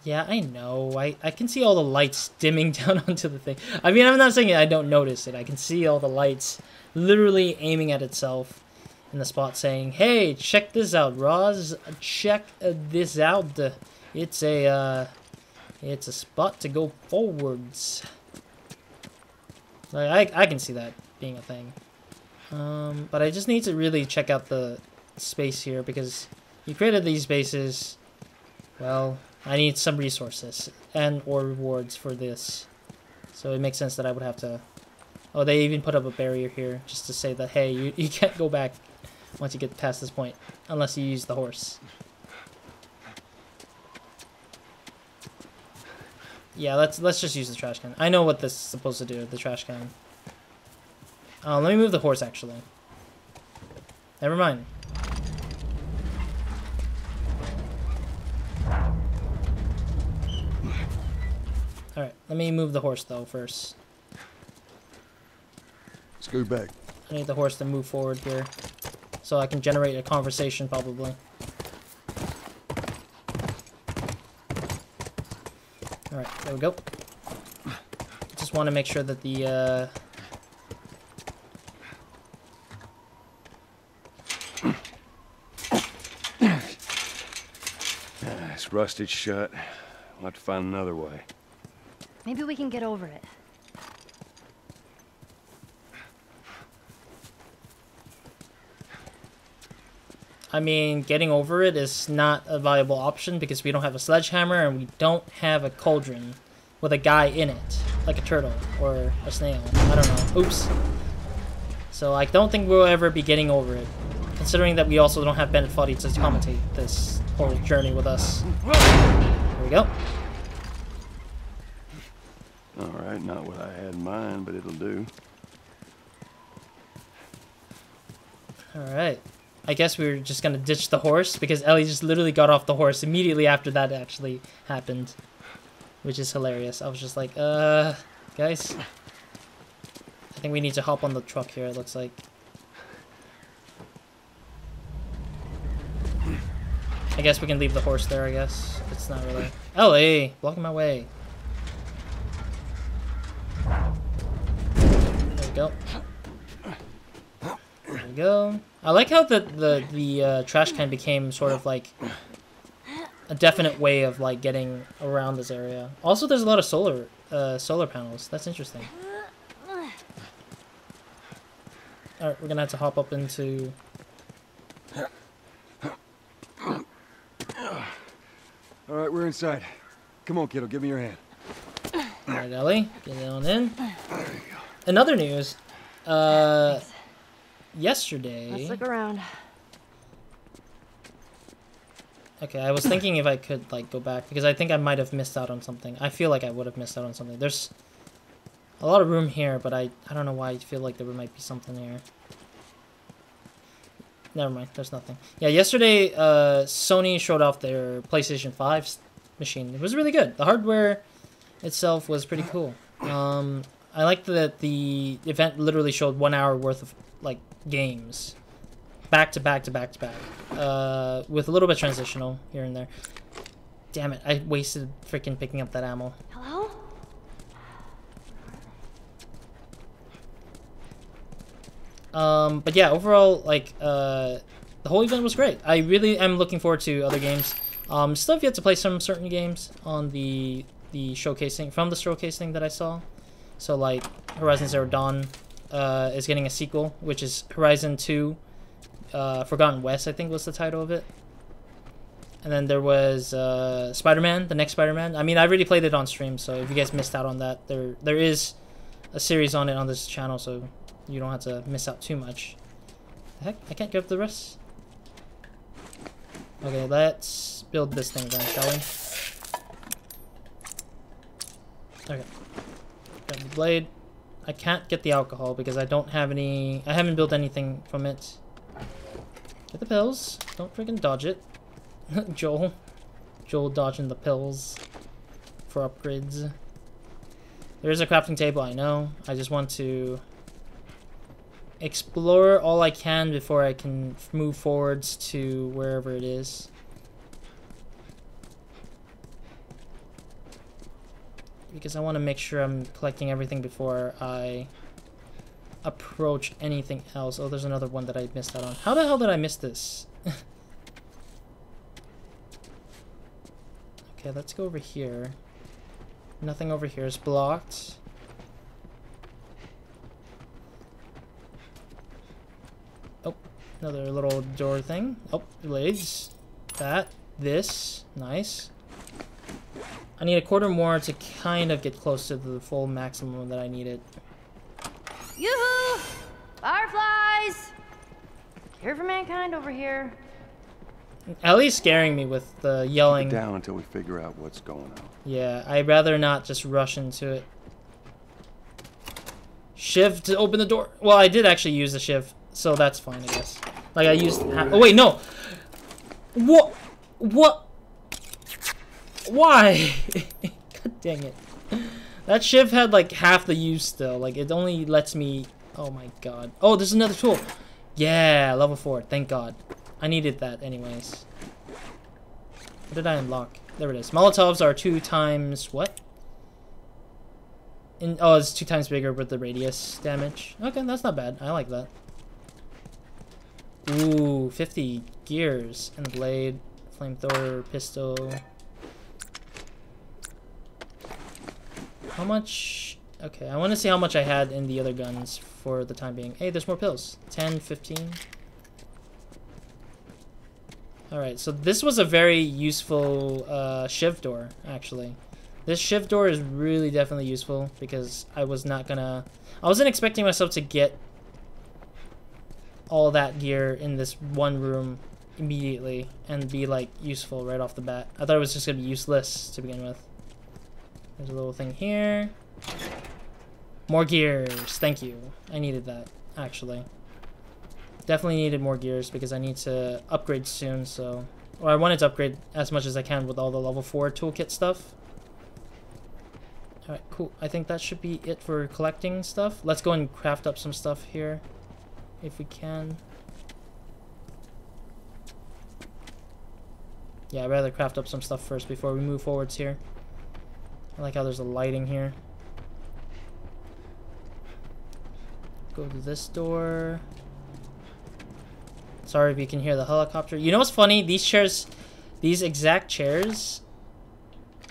Yeah, I know. I can see all the lights dimming down onto the thing. I mean, I'm not saying I don't notice it. I can see all the lights literally aiming at itself in the spot saying, hey, check this out, Roz. Check this out. It's a spot to go forwards. Like, I can see that being a thing. But I just need to really check out the space here because you created these bases. Well, I need some resources and or rewards for this. So it makes sense that I would have to... Oh, they even put up a barrier here just to say that, hey, you can't go back once you get past this point unless you use the horse. Yeah, let's just use the trash can. I know what this is supposed to do, the trash can. Let me move the horse, actually. Never mind. Alright, let me move the horse, though, first. Scoot back. I need the horse to move forward here. So I can generate a conversation, probably. Alright, there we go. Just want to make sure that the, It's rusted shut. We'll have to find another way. Maybe we can get over it. I mean, getting over it is not a viable option because we don't have a sledgehammer and we don't have a cauldron with a guy in it, like a turtle or a snail. I don't know. Oops. So I don't think we'll ever be getting over it, considering that we also don't have Bennett Foddy to commentate this whole journey with us. There we go. Alright, not what I had in mind, but it'll do. Alright. I guess we were just gonna ditch the horse because Ellie just literally got off the horse immediately after that actually happened. Which is hilarious. I was just like, guys. I think we need to hop on the truck here, it looks like. I guess we can leave the horse there, I guess. It's not really... Ellie! Blocking my way. There we go. There we go. I like how the trash can became sort of like a definite way of like getting around this area. Also, there's a lot of solar panels. That's interesting. All right, we're gonna have to hop up into. All right, we're inside. Come on, kiddo, give me your hand. All right, Ellie, get on in. There you go. Another news. Yesterday. Let's look around. Okay, I was thinking if I could like go back because I think I might have missed out on something. I feel like I would have missed out on something. There's a lot of room here, but I don't know why I feel like there might be something here. Never mind, there's nothing. Yeah, yesterday Sony showed off their PlayStation 5 machine. It was really good. The hardware itself was pretty cool. I liked that the event literally showed 1 hour worth of like games. Back to back to back to back. With a little bit transitional here and there. Damn it, I wasted freaking picking up that ammo. But yeah, overall, like, the whole event was great. I really am looking forward to other games. Still have yet to play some certain games on the showcasing, from the showcasing that I saw. So, like, Horizon Zero Dawn is getting a sequel, which is Horizon 2 Forgotten West, I think was the title of it. And then there was Spider-Man, the next Spider-Man. I mean, I already played it on stream, so if you guys missed out on that, there is a series on it on this channel, so you don't have to miss out too much. The heck? I can't grab the rest? Okay, let's build this thing then, shall we? Okay. Grab the blade. I can't get the alcohol because I don't have any... I haven't built anything from it. Get the pills. Don't freaking dodge it. Joel dodging the pills for upgrades. There's a crafting table, I know. I just want to explore all I can before I can move forwards to wherever it is. Because I want to make sure I'm collecting everything before I approach anything else. Oh, there's another one that I missed out on. How the hell did I miss this? Okay, let's go over here. Nothing over here is blocked. Oh, another little door thing. Oh, blades. That. This. Nice. I need a quarter more to kind of get close to the full maximum that I needed. Yoo-hoo! Fireflies! Cure for mankind over here. At least scaring me with the yelling. Keep it down until we figure out what's going on. Yeah, I'd rather not just rush into it. Shiv to open the door. Well, I did actually use the shiv, so that's fine, I guess. Like, I used... Oh, wait, no! What? What? Why? God dang it. That shiv had, like, half the use still. Like, it only lets me... Oh, my God. Oh, there's another tool. Yeah, level 4. Thank God. I needed that anyways. What did I unlock? There it is. Molotovs are 2 times what? Oh, it's 2 times bigger with the radius damage. Okay, that's not bad. I like that. Ooh, 50 gears and blade, flamethrower, pistol. How much? Okay, I want to see how much I had in the other guns for the time being. Hey, there's more pills. 10, 15. Alright, so this was a very useful shiv door, actually. This shiv door is really definitely useful because I wasn't expecting myself to get all that gear in this one room immediately and be, like, useful right off the bat. I thought it was just going to be useless to begin with. There's a little thing here. More gears. Thank you. I needed that, actually. Definitely needed more gears because I need to upgrade soon, so... Or I wanted to upgrade as much as I can with all the level 4 toolkit stuff. Alright, cool. I think that should be it for collecting stuff. Let's go and craft up some stuff here, if we can. Yeah, I'd rather craft up some stuff first before we move forwards here. I like how there's a lighting here. Go to this door. Sorry if you can hear the helicopter. You know what's funny? These chairs, these exact chairs,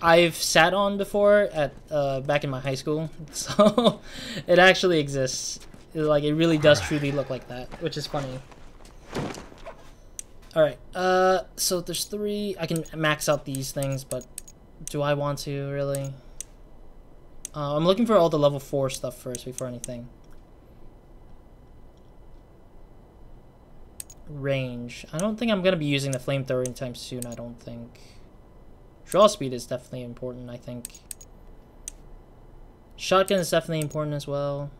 I've sat on before at back in my high school. So it actually exists. It really does truly look like that, which is funny. All right. So there's 3. I can max out these things, but do I want to really? I'm looking for all the level 4 stuff first before anything. Range. I don't think I'm going to be using the flamethrower anytime soon, I don't think. Draw speed is definitely important, I think. Shotgun is definitely important as well.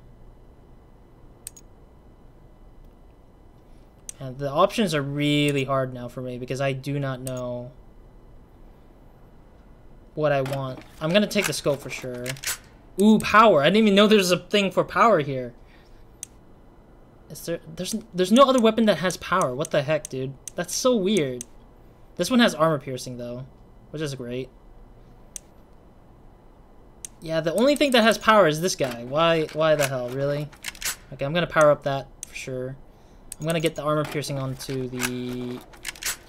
And the options are really hard now for me because I do not know what I want. I'm going to take the scope for sure. Ooh, power. I didn't even know there's a thing for power here. Is there's no other weapon that has power. What the heck, dude? That's so weird. This one has armor piercing though, which is great. Yeah, the only thing that has power is this guy. Why the hell, really? Okay, I'm gonna power up that for sure. I'm gonna get the armor piercing onto the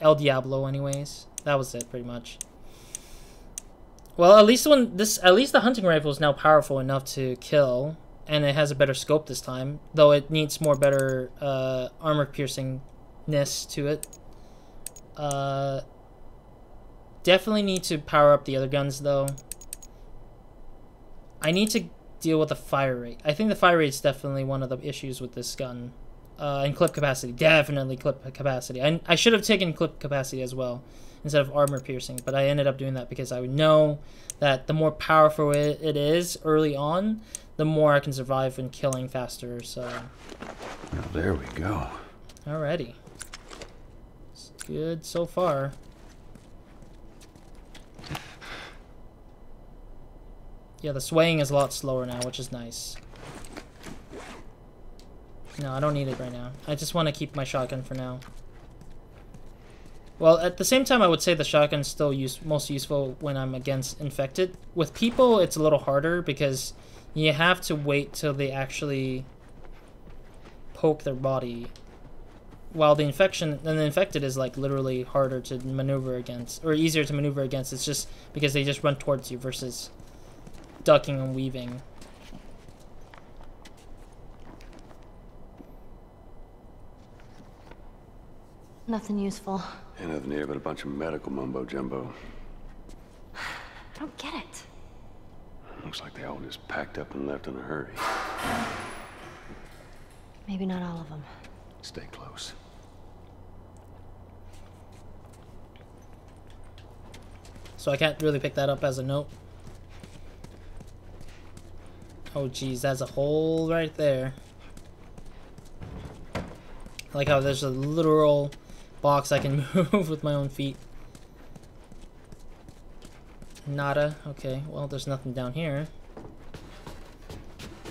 El Diablo anyways. That was it, pretty much. Well, at least the hunting rifle is now powerful enough to kill, and it has a better scope this time, though it needs more better armor piercingness to it. Definitely need to power up the other guns though. I need to deal with the fire rate. I think the fire rate is definitely one of the issues with this gun. And clip capacity, definitely clip capacity. I should have taken clip capacity as well instead of armor piercing, but I ended up doing that because I would know that the more powerful it is early on, the more I can survive in killing faster. So Well, there we go. alrighty, it's good so far. Yeah, the swaying is a lot slower now, which is nice. No, I don't need it right now. I just want to keep my shotgun for now. Well, at the same time, I would say the shotgun's still most useful when I'm against infected. With people, it's a little harder because you have to wait till they actually poke their body. While the infected is like literally harder to maneuver against, or easier to maneuver against. It's just because they just run towards you versus ducking and weaving. Nothing useful. Ain't nothing here but a bunch of medical mumbo jumbo. I don't get it. Looks like they all just packed up and left in a hurry. Maybe not all of them. Stay close. So I can't really pick that up as a note. Oh geez, that's a hole right there. I like how there's a literal box I can move with my own feet. Nada. Okay, well there's nothing down here.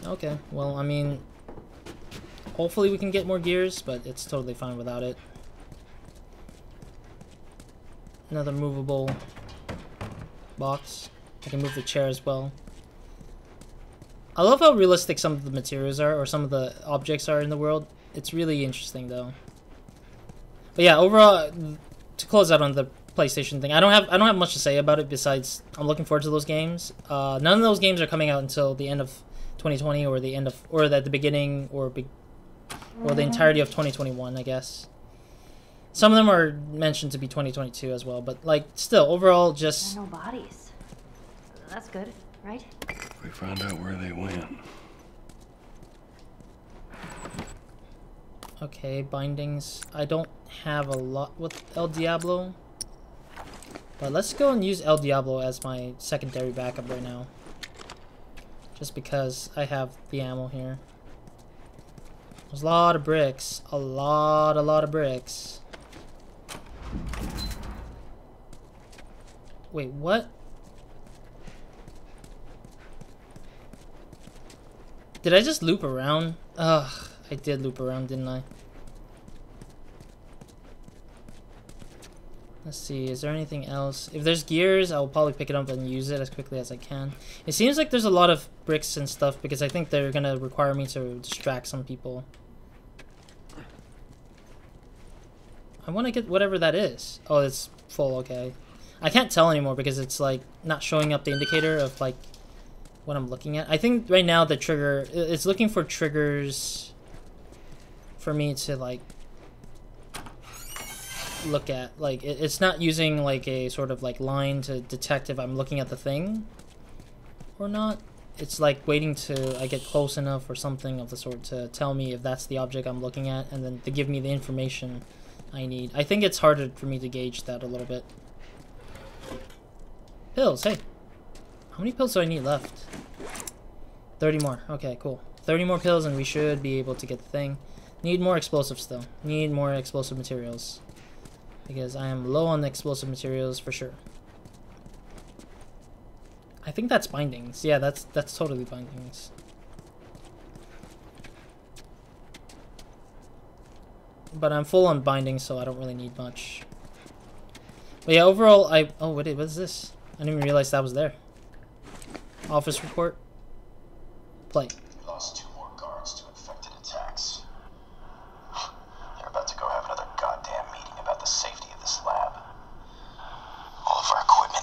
Okay, well I mean, hopefully we can get more gears, but it's totally fine without it. Another movable box. I can move the chair as well. I love how realistic some of the materials are, or some of the objects are in the world. It's really interesting though. But yeah, overall, to close out on the PlayStation thing, I don't have much to say about it besides I'm looking forward to those games. None of those games are coming out until the end of 2020 or the end of, or at the beginning or the entirety of 2021, I guess. Some of them are mentioned to be 2022 as well, but like still overall just No bodies. That's good, right? We found out where they went. okay, bindings. I don't have a lot with El Diablo. But let's go and use El Diablo as my secondary backup right now. Just because I have the ammo here. There's a lot of bricks. A lot of bricks. Wait, what? Did I just loop around? Ugh, I did loop around, didn't I? Let's see, is there anything else? If there's gears, I'll probably pick it up and use it as quickly as I can. It seems like there's a lot of bricks and stuff because I think they're gonna require me to distract some people. I want to get whatever that is. Oh, it's full, okay. I can't tell anymore because it's like not showing up the indicator of like what I'm looking at. I think right now the trigger, it's looking for triggers for me to like look at. Like it's not using like a sort of like line to detect if I'm looking at the thing or not. It's like waiting to I get close enough or something of the sort to tell me if that's the object I'm looking at, and then to give me the information I need. I think it's harder for me to gauge that a little bit. Pills, hey. How many pills do I need left? 30 more. Okay, cool. 30 more pills and we should be able to get the thing. Need more explosives though. Need more explosive materials. Because I am low on explosive materials for sure. I think that's bindings. Yeah, that's totally bindings. But I'm full on bindings, so I don't really need much. But yeah, overall, oh, wait, what is this? I didn't even realize that was there. Office report. Play. Lost 2 more guards to infected attacks.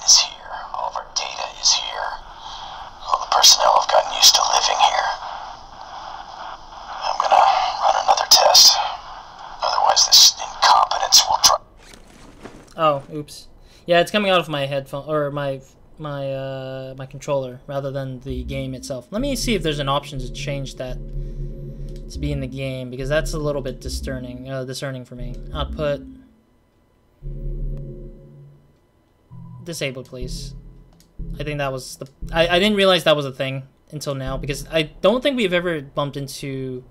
is here. All of our data is here. All the personnel have gotten used to living here. I'm gonna run another test. Otherwise, this incompetence will drop. Oh, oops. Yeah, it's coming out of my headphone or my controller rather than the game itself. Let me see if there's an option to change that to be in the game, because that's a little bit discerning for me. Output. Disabled, please. I think that was the... I didn't realize that was a thing until now, because I don't think we've ever bumped into...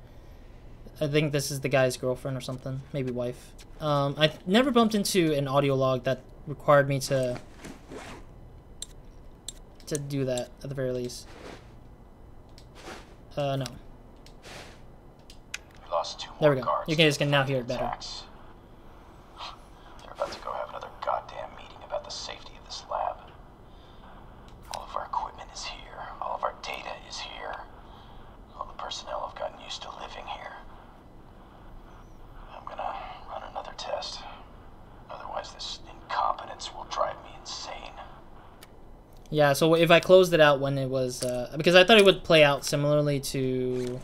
I think this is the guy's girlfriend or something. Maybe wife. I never bumped into an audio log that required me to do that, at the very least. No. Lost two There we more go. guards You guys can now hear it better. attacks. They're about to go have another goddamn meeting about the safety of this lab. All of our equipment is here. All of our data is here. All the personnel have gotten used to living here. I'm gonna run another test. Otherwise, this incompetence will drive me insane. Yeah, so if I closed it out when it was... because I thought it would play out similarly to...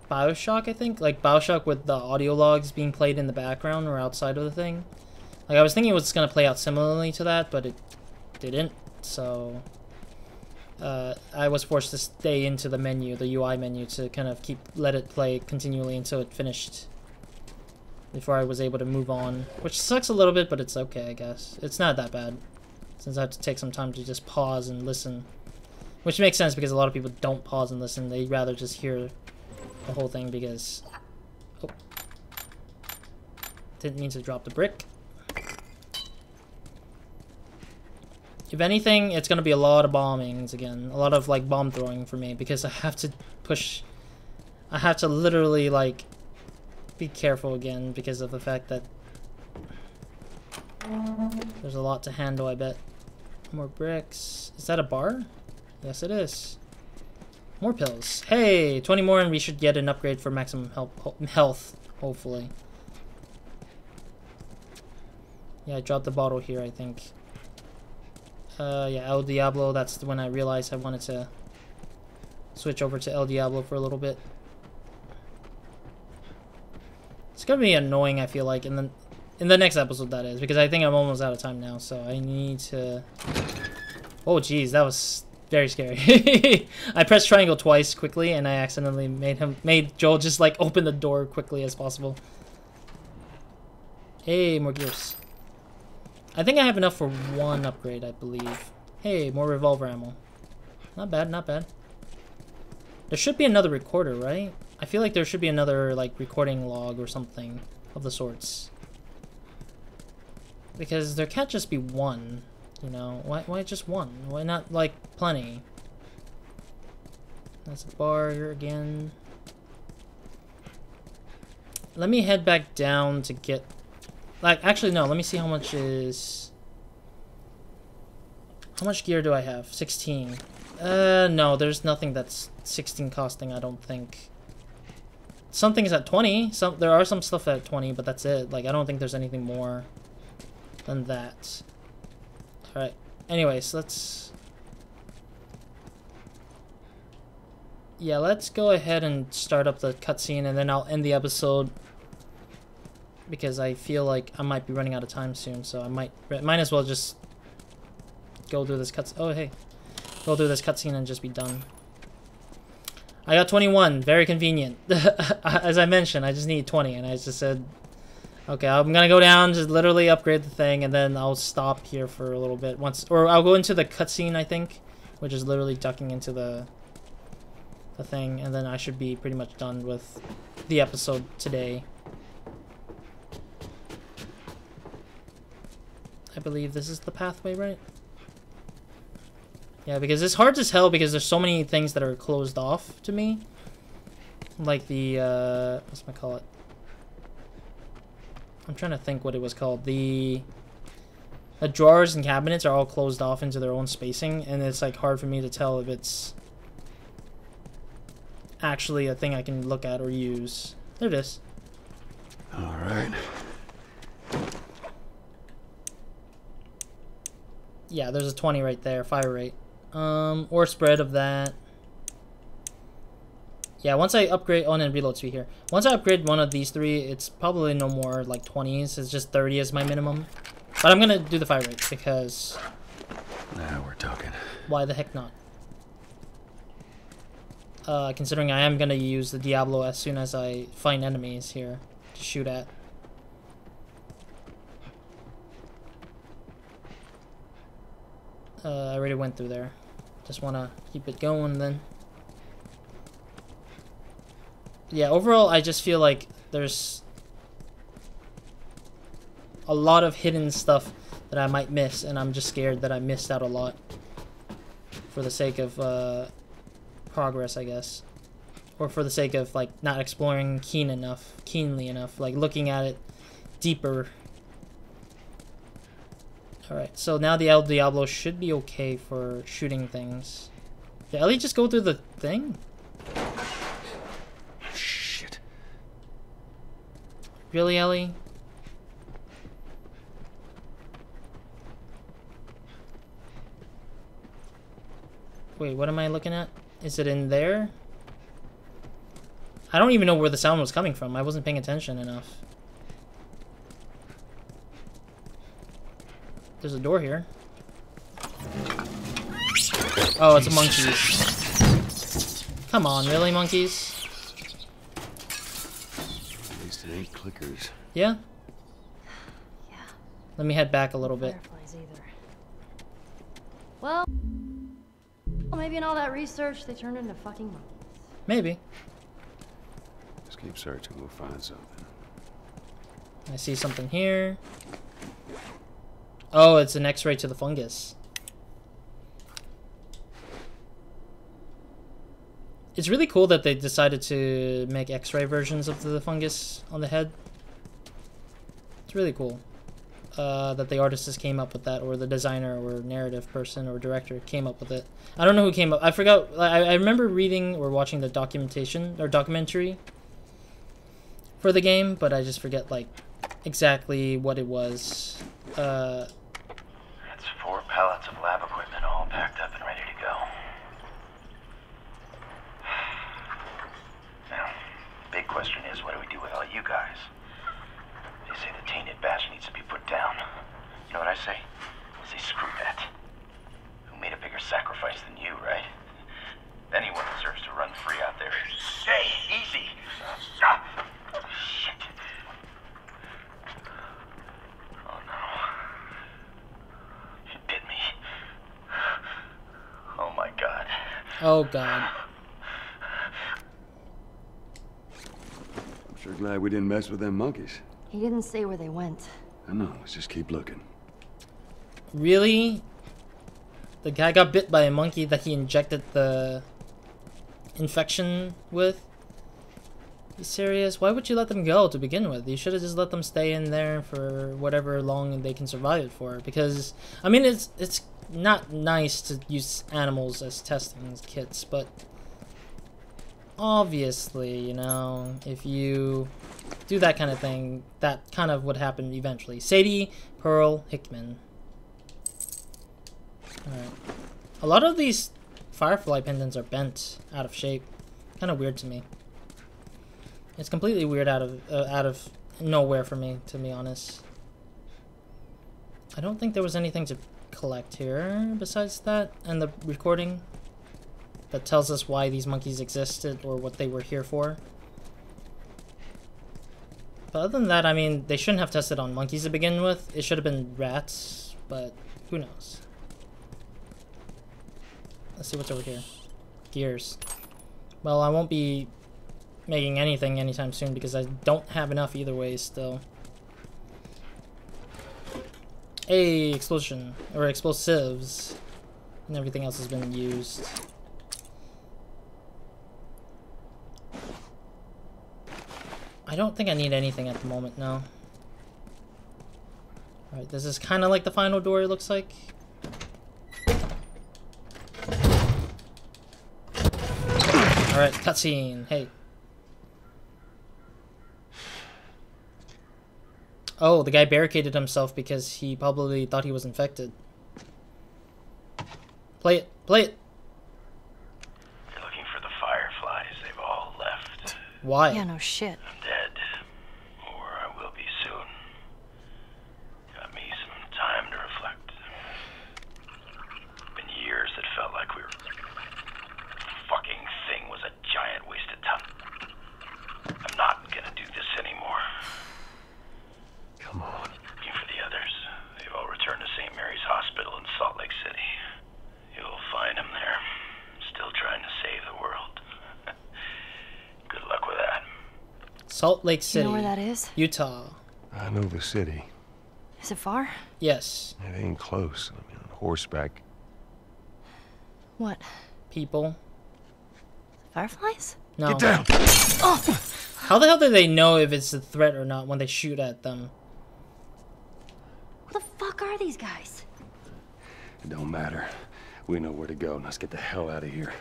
BioShock, I think? Like BioShock with the audio logs being played in the background or outside of the thing. Like, I was thinking it was going to play out similarly to that, but it didn't. So, I was forced to stay into the menu, the UI menu, to kind of let it play continually until it finished. Before I was able to move on. Which sucks a little bit, but it's okay, I guess. It's not that bad. Since I have to take some time to just pause and listen. Which makes sense, because a lot of people don't pause and listen. They'd rather just hear the whole thing, because... Oh. Didn't mean to drop the brick. If anything, it's gonna be a lot of bombings again. A lot of, like, bomb throwing for me, because I have to push... I have to literally, like, be careful again, because of the fact that there's a lot to handle, I bet. More bricks. Is that a bar? Yes, it is. More pills. Hey, 20 more and we should get an upgrade for maximum health, hopefully. Yeah, I dropped the bottle here, I think. Yeah, El Diablo, that's when I realized I wanted to switch over to El Diablo for a little bit. It's gonna be annoying, I feel like, in the next episode, that is, because I think I'm almost out of time now, so I need to... Oh, jeez, that was very scary. I pressed triangle twice quickly, and I accidentally made Joel just, like, open the door quickly as possible. Hey, more gears. I think I have enough for one upgrade, I believe. Hey, more revolver ammo. Not bad, not bad. There should be another recorder, right? I feel like there should be another, like, recording log or something of the sorts. Because there can't just be one, you know? Why just one? Why not, like, plenty? That's a bar here again. Let me head back down to get... Like, actually, no, let me see how much is... How much gear do I have? 16. No, there's nothing that's 16 costing, I don't think. Something's at 20. There are some stuff at 20, but that's it. Like, I don't think there's anything more than that. Alright. Anyways, let's... Yeah, let's go ahead and start up the cutscene, and then I'll end the episode. Because I feel like I might be running out of time soon, so I might as well just go through this cutscene. Oh, hey. Go through this cutscene and just be done. I got 21. Very convenient. As I mentioned, I just need 20, and I just said, okay, I'm gonna go down, just literally upgrade the thing, and then I'll stop here for a little bit. Or I'll go into the cutscene, I think, which is literally ducking into the thing, and then I should be pretty much done with the episode today. I believe this is the pathway, right? Yeah, because it's hard to tell because there's so many things that are closed off to me. Like the, what's I call it? I'm trying to think what it was called. The drawers and cabinets are all closed off into their own spacing, and it's like hard for me to tell if it's actually a thing I can look at or use. There it is. All right. Yeah, there's a 20 right there, fire rate. Or spread of that. Yeah, once I upgrade on and reload speed here. Once I upgrade one of these three, it's probably no more like 20s. It's just 30 is my minimum. But I'm gonna do the fire rate because Now we're talking. why the heck not? Considering I am gonna use the Diablo as soon as I find enemies here to shoot at. I already went through there. Just wanna keep it going then. Yeah, overall I just feel like there's a lot of hidden stuff that I might miss, and I'm just scared that I missed out a lot for the sake of progress, I guess, or for the sake of like not exploring keenly enough, like looking at it deeper. All right, so now the El Diablo should be okay for shooting things. Did Ellie just go through the thing? Shit. Really, Ellie? Wait, what am I looking at? Is it in there? I don't even know where the sound was coming from. I wasn't paying attention enough. There's a door here. Oh, it's a monkeys. Come on, really, monkeys? At least it ain't clickers. Yeah? Yeah. Let me head back a little bit. Fireflies either. Well, maybe in all that research they turned into fucking monkeys. Maybe. Just keep searching, we'll find something. I see something here. Oh, it's an X-ray to the fungus. It's really cool that they decided to make X-ray versions of the fungus on the head. It's really cool that the artist just came up with that, or the designer or narrative person or director came up with it. I don't know who came up. I forgot. I remember reading or watching the documentary for the game, but I just forget like exactly what it was. It's 4 pallets of lab equipment all packed up and ready to go. Now, big question is, what do we do with all you guys? They say the tainted batch needs to be put down. You know what I say? I say screw that. Who made a bigger sacrifice than you, right? Anyone deserves to run free out there. Hey, easy! Stop! Shit. Oh no. You did me. Oh my god. Oh god. I'm sure glad we didn't mess with them monkeys. He didn't say where they went. I know, let's just keep looking. Really? The guy got bit by a monkey that he injected the infection with? You serious? Why would you let them go to begin with? You should have just let them stay in there for whatever long they can survive it for. Because, I mean, it's not nice to use animals as testing kits, but obviously, you know, if you do that kind of thing, that kind of would happen eventually. Sadie Pearl Hickman. Alright. A lot of these Firefly pendants are bent out of shape. Kind of weird to me. It's completely weird out of nowhere for me, to be honest. I don't think there was anything to collect here besides that and the recording that tells us why these monkeys existed or what they were here for. But other than that, I mean, they shouldn't have tested on monkeys to begin with. It should have been rats, but who knows? Let's see what's over here. Gears. Well, I won't be making anything anytime soon because I don't have enough either way still. Hey, explosion. Or explosives. And everything else has been used. I don't think I need anything at the moment, no. Alright, this is kind of like the final door, it looks like. Alright, cutscene. Hey. Oh, the guy barricaded himself because he probably thought he was infected. Play it. Play it. You're looking for the Fireflies. They've all left. Why? Yeah, no shit. I'm dead. Or I will be soon. Got me some time to reflect. Been years that felt like we were... Fucking thing was a giant waste of time. I'm not gonna do this anymore. Come on. Looking for the others. They've all returned to St. Mary's Hospital in Salt Lake City. You'll find them there. Still trying to save the world. Good luck with that. Salt Lake City. You know where that is? Utah. I know the city. Is it far? Yes. It ain't close. I mean, on horseback. What? People. Fireflies? No. Get down! Oh! How the hell do they know if it's a threat or not when they shoot at them? Who the fuck are these guys? It don't matter. We know where to go. Let's get the hell out of here.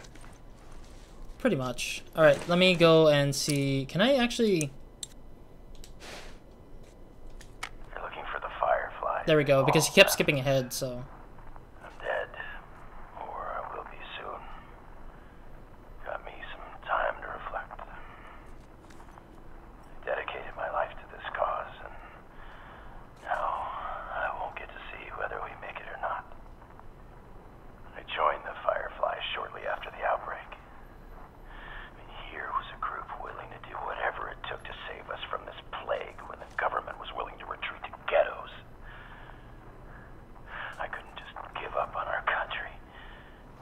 Pretty much. Alright, let me go and see. Can I actually... You're looking for the Fireflies. There we go, because he kept skipping ahead, so... I'm dead. Or I will be soon. Got me some time to reflect. I dedicated my life to this cause, and now I won't get to see whether we make it or not. I joined the Fireflies shortly after the outbreak. I mean, here was a group willing to do whatever it took to save us from this plague when the government was willing to retreat to ghettos. I couldn't just give up on our country,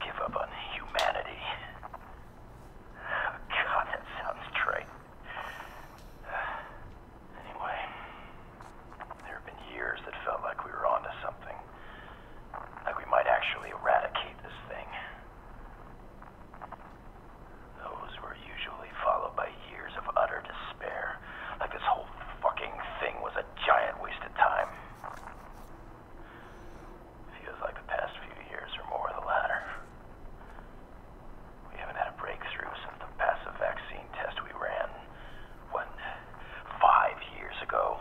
give up on humanity. God, that sounds trite. Anyway, there have been years that felt like we were onto something. Like we might actually eradicate this thing. Those were usually followed by years of utter despair. Like this whole fucking thing was a giant waste of time. Feels like the past few years are more of the latter. We haven't had a breakthrough since the passive vaccine test we ran, what, 5 years ago?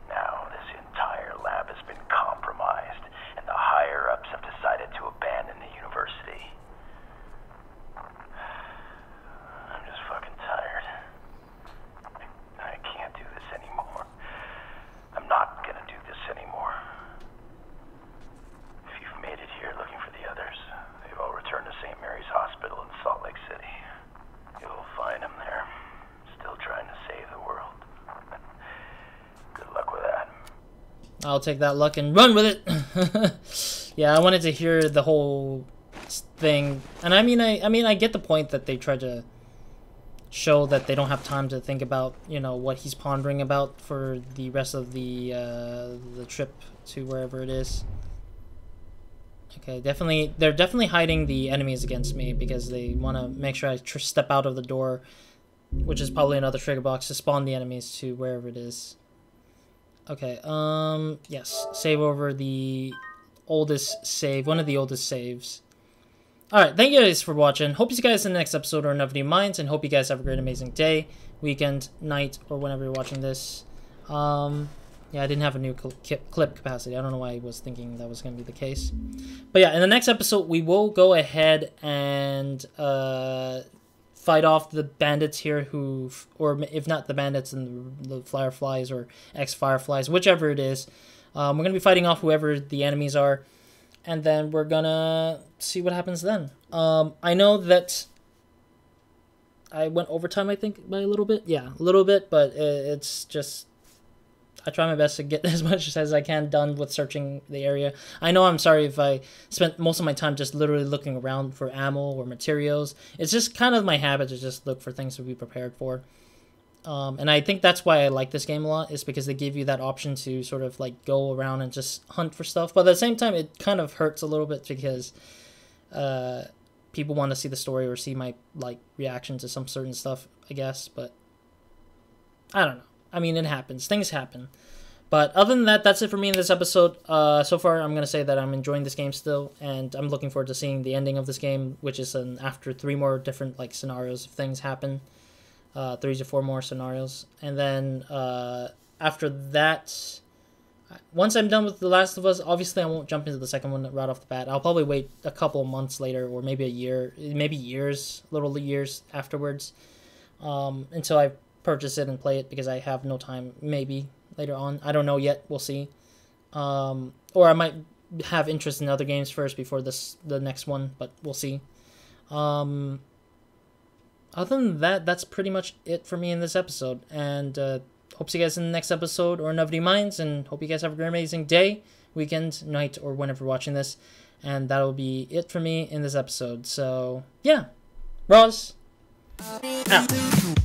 Now this entire lab has been compromised, and the higher-ups have decided to abandon the university. I'm just fucking tired. I can't do this anymore. I'm not gonna do this anymore. If you've made it here looking for the others, they've all returned to St. Mary's Hospital in Salt Lake City. You'll find them there, still trying to save the world. Good luck with that. I'll take that luck and run with it. Yeah, I wanted to hear the whole thing, and I mean, I get the point that they try to show that they don't have time to think about, you know, what he's pondering about for the rest of the trip to wherever it is. Okay, they're definitely hiding the enemies against me because they want to make sure I step out of the door, which is probably another trigger box to spawn the enemies to wherever it is. Okay, yes, save over the oldest save, one of the oldest saves. Alright, thank you guys for watching. Hope you guys in the next episode are enough of your minds, and hope you guys have a great, amazing day, weekend, night, or whenever you're watching this. Yeah, I didn't have a new clip capacity. I don't know why I was thinking that was going to be the case. But yeah, in the next episode, we will go ahead and fight off the bandits here who, or if not the bandits, and the Fireflies or ex-Fireflies, whichever it is. We're going to be fighting off whoever the enemies are, and then we're going to see what happens then. I know that I went overtime, I think, by a little bit. Yeah, a little bit, but it's just... I try my best to get as much as I can done with searching the area. I know I'm sorry if I spent most of my time just literally looking around for ammo or materials. It's just kind of my habit to just look for things to be prepared for. And I think that's why I like this game a lot, is because they give you that option to sort of like go around and just hunt for stuff. But at the same time, it kind of hurts a little bit because people want to see the story or see my like reaction to some certain stuff, I guess. But I don't know. I mean, it happens. Things happen. But other than that, that's it for me in this episode. So far, I'm going to say that I'm enjoying this game still, and I'm looking forward to seeing the ending of this game, which is after 3 more different like scenarios if things happen. 3 to 4 more scenarios. And then after that, once I'm done with The Last of Us, obviously I won't jump into the second one right off the bat. I'll probably wait a couple of months later, or maybe a year, maybe years, little years afterwards, until I purchase it and play it, because I have no time. Maybe later on, I don't know yet. We'll see. Or I might have interest in other games first before the next one, but we'll see. Other than that, that's pretty much it for me in this episode, and hope to see you guys in the next episode or Nobody Minds, and hope you guys have an amazing day, weekend, night, or whenever you're watching this, and that'll be it for me in this episode. So yeah, Roz out.